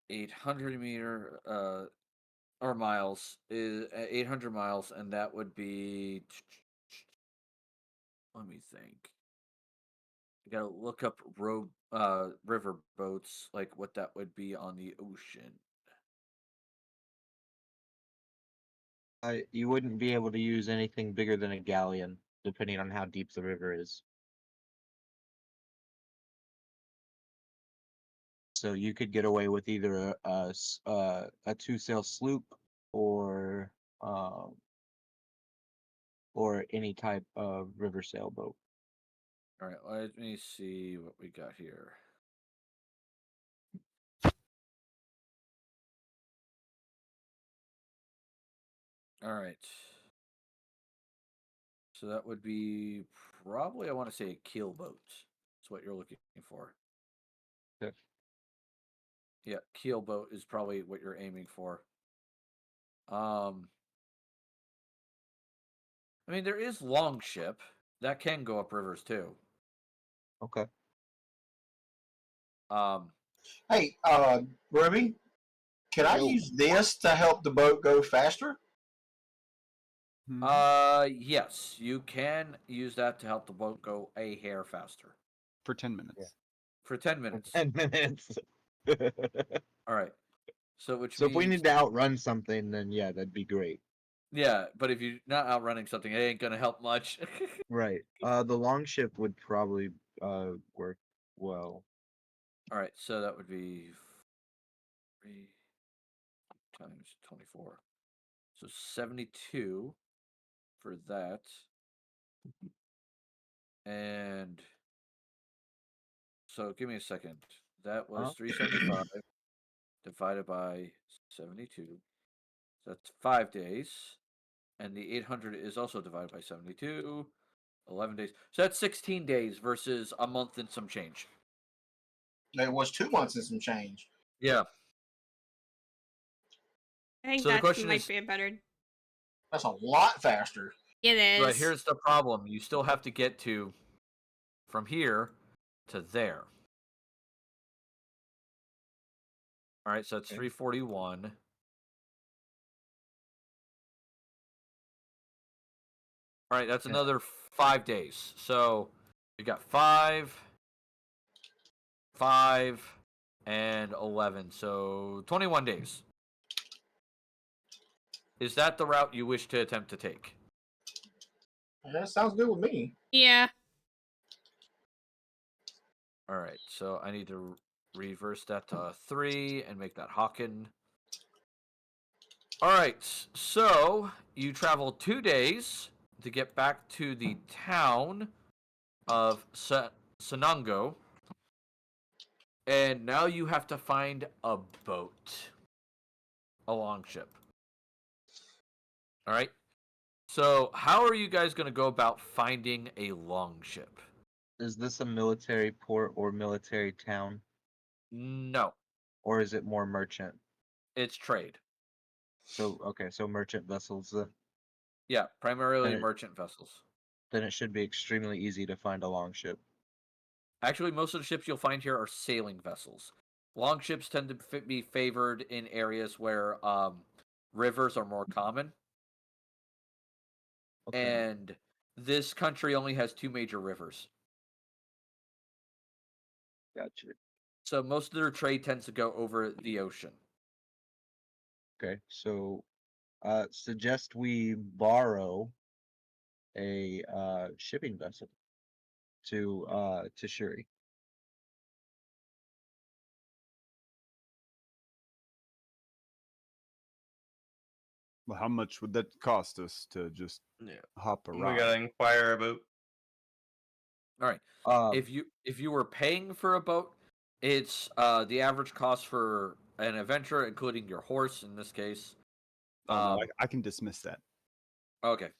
800 meter or miles is 800 miles, and that would be, let me think. I gotta look up river boats, like what that would be on the ocean. You wouldn't be able to use anything bigger than a galleon, depending on how deep the river is. So you could get away with either a 2-sail sloop or any type of river sailboat. All right, let me see what we got here. All right. So that would be probably, I want to say, a keel boat. That's what you're looking for. Okay. Yeah, keel boat is probably what you're aiming for. I mean, there is longship that can go up rivers too. Okay. Hey, Ruby, can I Yo. use this to help the boat go faster? Yes, you can use that to help the boat go a hair faster For 10 minutes. for 10 minutes. 10 minutes. All right. So which So if we means need to outrun something, then yeah, that'd be great. yeah, but if you're not outrunning something, it ain't gonna help much. Right. The long ship would probably work well. All right, so that would be 3 times 24. So 72 for that. And so give me a second. That was 375 divided by 72. That's 5 days. And the 800 is also divided by 72. 11 days. So that's 16 days versus a month and some change. It was 2 months and some change. Yeah. I think So the that question might is, be a better. That's a lot faster. It is. but here's the problem. You still have to get to from here to there. All right, so it's Okay. 341. All right, that's Yeah. another 5 days. So we got 5, 5, and 11. So 21 days. Is that the route you wish to attempt to take? That sounds good with me. Yeah. All right, so I need to reverse that to 3 and make that Hawken. All right, so you travel 2 days to get back to the town of Sanango, and now you have to find a boat, a longship. All right, so how are you guys going to go about finding a longship? Is this a military port or military town, No, or is it more merchant? it's trade. So okay, so merchant vessels. Yeah, primarily Then it- merchant vessels. Then it should be extremely easy to find a long ship. Actually, most of the ships you'll find here are sailing vessels. Longships tend to be favored in areas where rivers are more common. Okay. And this country only has 2 major rivers. Gotcha. So most of their trade tends to go over the ocean. Okay, so suggest we borrow a shipping vessel to Shuri. Well, how much would that cost us to just Yeah. hop a We ride? gotta inquire about. All right. Um, If you were paying for a boat, it's the average cost for an adventure, including your horse in this case. Oh, no, I can dismiss that. Okay.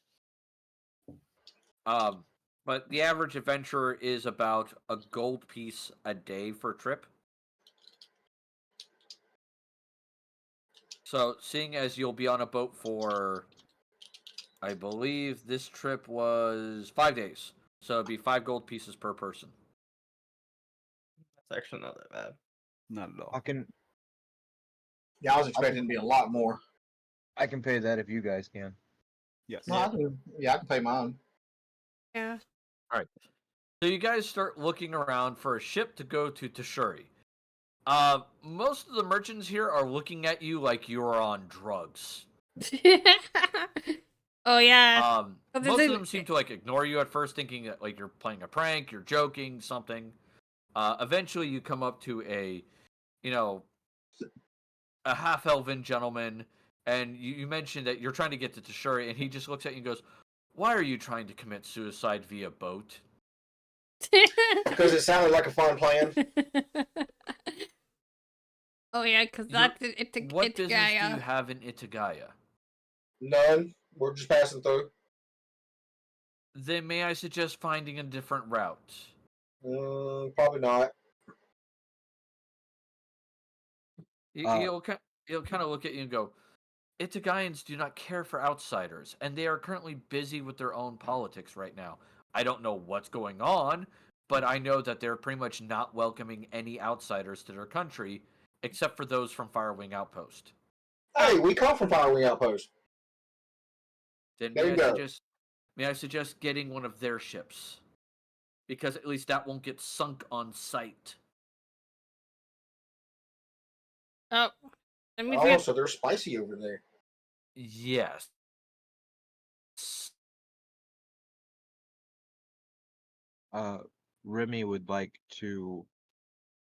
But the average adventurer is about a gold piece a day for a trip. So, seeing as you'll be on a boat for, I believe this trip was 5 days. So it'd be 5 gold pieces per person. That's actually not that bad. Not at all. Yeah, I was expecting it to be a lot more. I can pay that if you guys can. Yes. No, I can pay mine. Yeah. All right. So you guys start looking around for a ship to go to Tashuri. Most of the merchants here are looking at you like you are on drugs. Oh yeah. Most of them seem to like ignore you at first, thinking that like you're playing a prank, you're joking, something. Eventually, you come up to a half-elven gentleman, and you mentioned that you're trying to get to Tashuri, and he just looks at you and goes, "Why are you trying to commit suicide via boat?" Because it sounded like a fun plan. Oh yeah, because that's it. What business do you have in Itagaya? None. We're just passing through. Then may I suggest finding a different route? Probably not. He'll kind of look at you and go, Itagayans do not care for outsiders, and they are currently busy with their own politics right now. I don't know what's going on, but I know that they're pretty much not welcoming any outsiders to their country, except for those from Firewing Outpost. Hey, we come from Firewing Outpost. Then There you go. may I suggest getting one of their ships? Because at least that won't get sunk on sight. Oh, let me Oh, so they're spicy over there. Yes. Remy would like to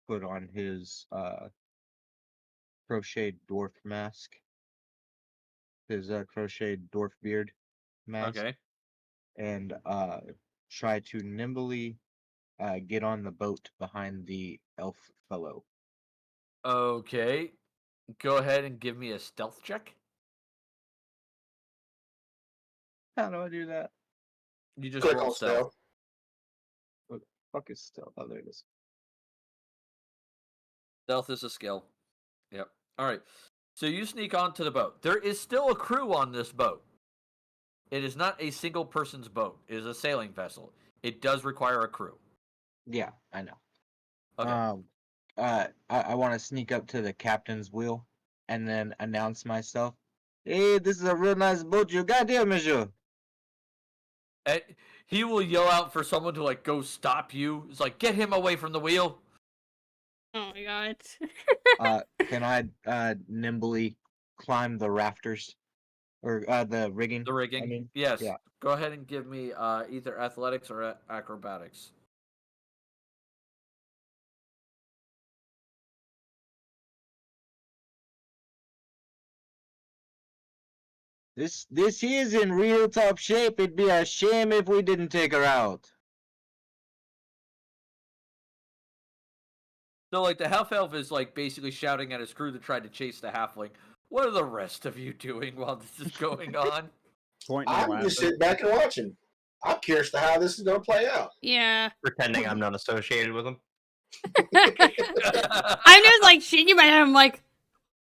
put on his crocheted dwarf mask, his crocheted dwarf beard mask, Okay. and try to nimbly get on the boat behind the elf fellow. Okay. Go ahead and give me a stealth check. How do I do that? You just Click roll on stealth. stealth. What the fuck is stealth? Oh, there it is. Stealth is a skill. Yep. All right. So you sneak onto the boat. There is still a crew on this boat. It is not a single person's boat. It is a sailing vessel. It does require a crew. Yeah, I know. Okay. I want to sneak up to the captain's wheel and then announce myself. Hey, this is a real nice boat you got here, monsieur. And he will yell out for someone to like go stop you. It's like, get him away from the wheel. Oh my god. Can I nimbly climb the rafters or the rigging? The rigging. I mean, yes. yeah. Go ahead and give me either athletics or acrobatics. This is in real top shape. It'd be a shame if we didn't take her out. So like the half elf is like basically shouting at his crew to try to chase the halfling. What are the rest of you doing while this is going on? Pointing and I'm laughing. just sitting back and watching. I'm curious to how this is going to play out. Yeah. Pretending I'm not associated with them. I'm just like shaking my head. I'm like,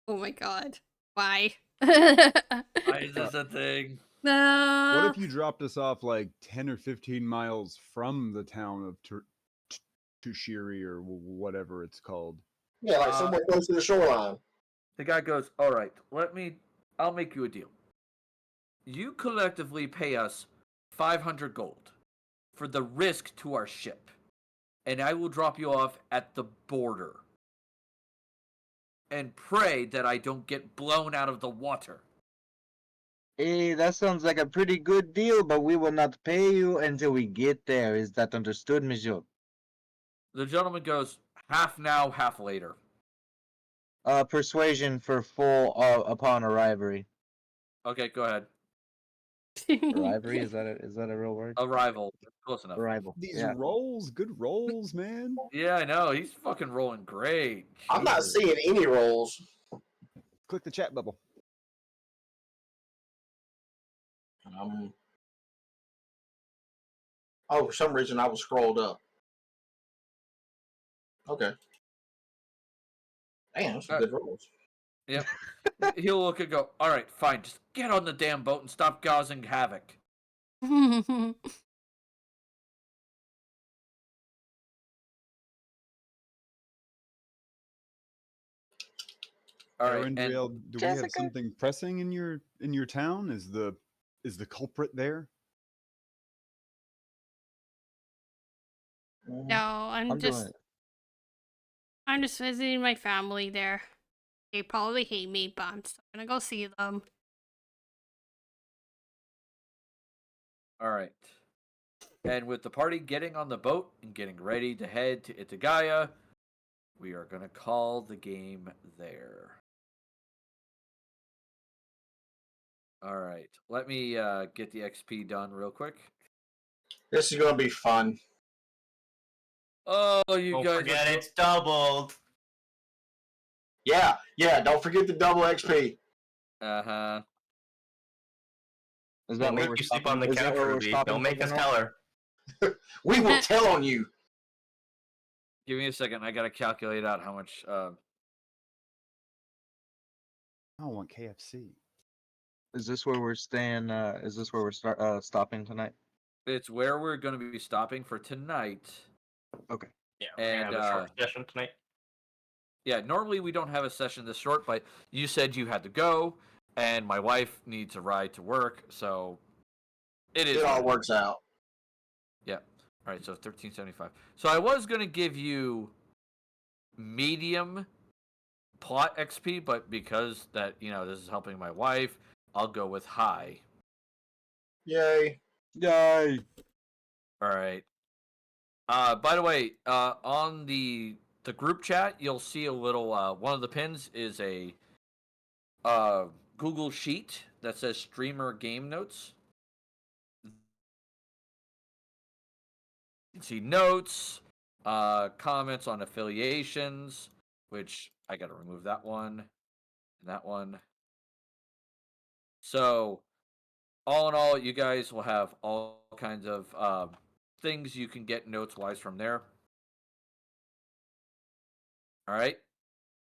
oh my god, why? Why is this a thing? What if you dropped us off like 10 or 15 miles from the town of Tushiri or whatever it's called? Yeah, like somewhere close to the shoreline. The guy goes, all right, I'll make you a deal. You collectively pay us 500 gold for the risk to our ship, and I will drop you off at the border. And pray that I don't get blown out of the water. Hey, that sounds like a pretty good deal, but we will not pay you until we get there. Is that understood, monsieur? The gentleman goes, half now, half later. Persuasion for full upon arrival. Okay, go ahead. Arrival? Is that a real word? Arrival. Close enough. Arrival. These Yeah. rolls, good rolls, man. Yeah, I know. He's fucking rolling great. I'm not Jesus. seeing any rolls. Click the chat bubble. Oh, for some reason I was scrolled up. Okay. Damn, that's some good rolls. Yep. He'll look and go, all right, fine. Just get on the damn boat and stop causing havoc. All right, and Andriel, do we have something pressing in your town? Is the culprit there? No, I'm just visiting my family there. They probably hate me, but I'm still gonna go see them. all right. And with the party getting on the boat and getting ready to head to Itagaya, we are going to call the game there. All right. Let me get the XP done real quick. This is going to be fun. Oh, you Don't guys forget are it's doubled. Yeah, don't forget the double XP. Uh-huh. Is We'll that where make we're you sleep stopping? on the Is that couch, where we're Ruby. stopping Don't make for us the night? tell her. We will tell on you. Give me a second. I gotta calculate out how much. I don't want KFC. Is this where we're staying? Is this where we're stopping tonight? It's where we're gonna be stopping for tonight. Okay. Yeah, we're gonna And have a short session tonight. yeah, normally we don't have a session this short, but you said you had to go, and my wife needs a ride to work, so it is. It all what works out. Yeah. All right. So 1375. So I was gonna give you medium plot XP, but because that this is helping my wife, I'll go with high. Yay. Yay! All right. By the way, on the group chat, you'll see a little. One of the pins is a Google sheet that says streamer game notes. You can see notes, comments on affiliations, which I got to remove that one and that one. So, all in all, you guys will have all kinds of things you can get notes wise from there. All right.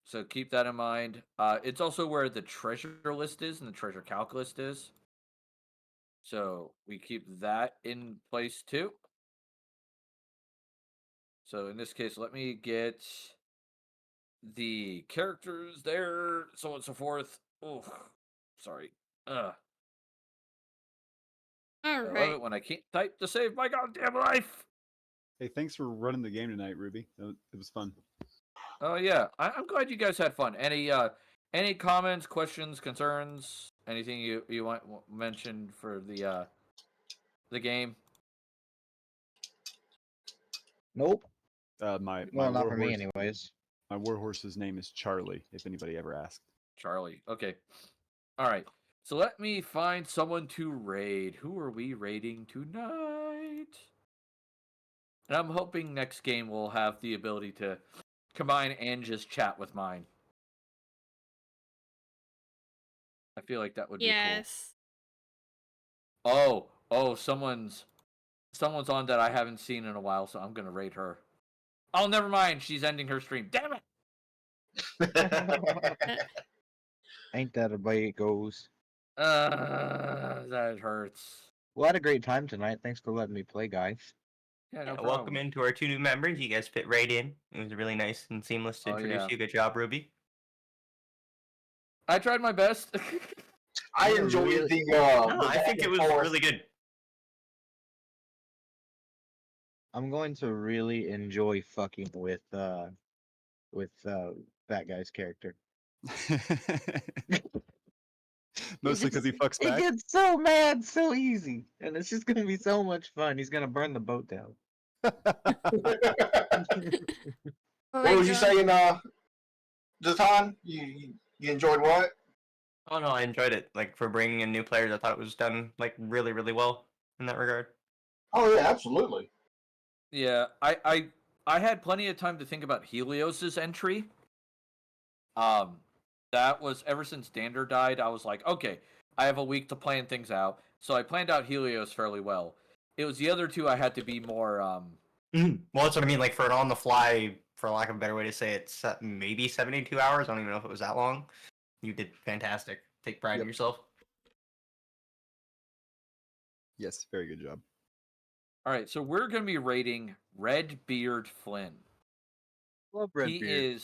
So keep that in mind. It's also where the treasure list is and the treasure calc list is. So we keep that in place too. So in this case, let me get the characters there, so on and so forth. Oh, sorry. All I love right. it when I can't type to save my goddamn life. Hey, thanks for running the game tonight, Ruby. It was fun. Oh yeah, I'm glad you guys had fun. Any comments, questions, concerns, anything you want mentioned for the game? Nope. My Well, not war for me, horse. anyways. My warhorse's name is Charlie. If anybody ever asked. Charlie. Okay. All right. So let me find someone to raid. Who are we raiding tonight? And I'm hoping next game we'll have the ability to combine and just chat with mine. I feel like that would be Yes. cool. Oh, someone's on that I haven't seen in a while, so I'm gonna raid her. Oh, never mind. She's ending her stream. Damn it! Ain't that a way it goes? That hurts. Well, I had a great time tonight. Thanks for letting me play, guys. Yeah, no Yeah, problem. welcome into our 2 new members. You guys fit right in. It was really nice and seamless to introduce you. Good job, Ruby. I tried my best. I enjoyed the. No, I think it was forth. really good. I'm going to really enjoy fucking with that guy's character. Mostly because he fucks He back. gets so mad so easy, and it's just gonna be so much fun. He's gonna burn the boat down. Oh What my was you God. saying, Jatan? You enjoyed what? Oh no, I enjoyed it. Like for bringing in new players, I thought it was done like really, really well in that regard. Oh yeah, absolutely. Yeah, I had plenty of time to think about Helios's entry. That was ever since Dander died. I was like, okay, I have a week to plan things out. So I planned out Helios fairly well. It was the other two I had to be more. Well, that's what I mean. Like for an on the fly, for lack of a better way to say it, maybe 72 hours. I don't even know if it was that long. You did fantastic. Take pride in yourself. Yes, very good job. All right, so we're gonna be rating Redbeard Flynn. Love Redbeard.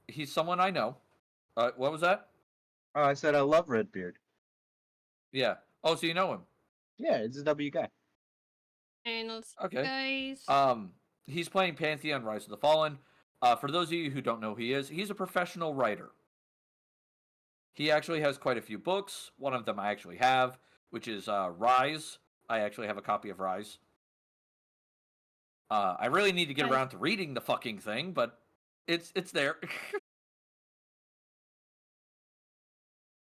He's someone I know. What was that? Oh, I said I love Redbeard. Yeah. Oh, so you know him? Yeah, it's a W guy. And let's Okay. guys. He's playing Pantheon: Rise of the Fallen. For those of you who don't know who he is, he's a professional writer. He actually has quite a few books. One of them I actually have, which is Rise. I actually have a copy of Rise. I really need to get around to reading the fucking thing, but it's there.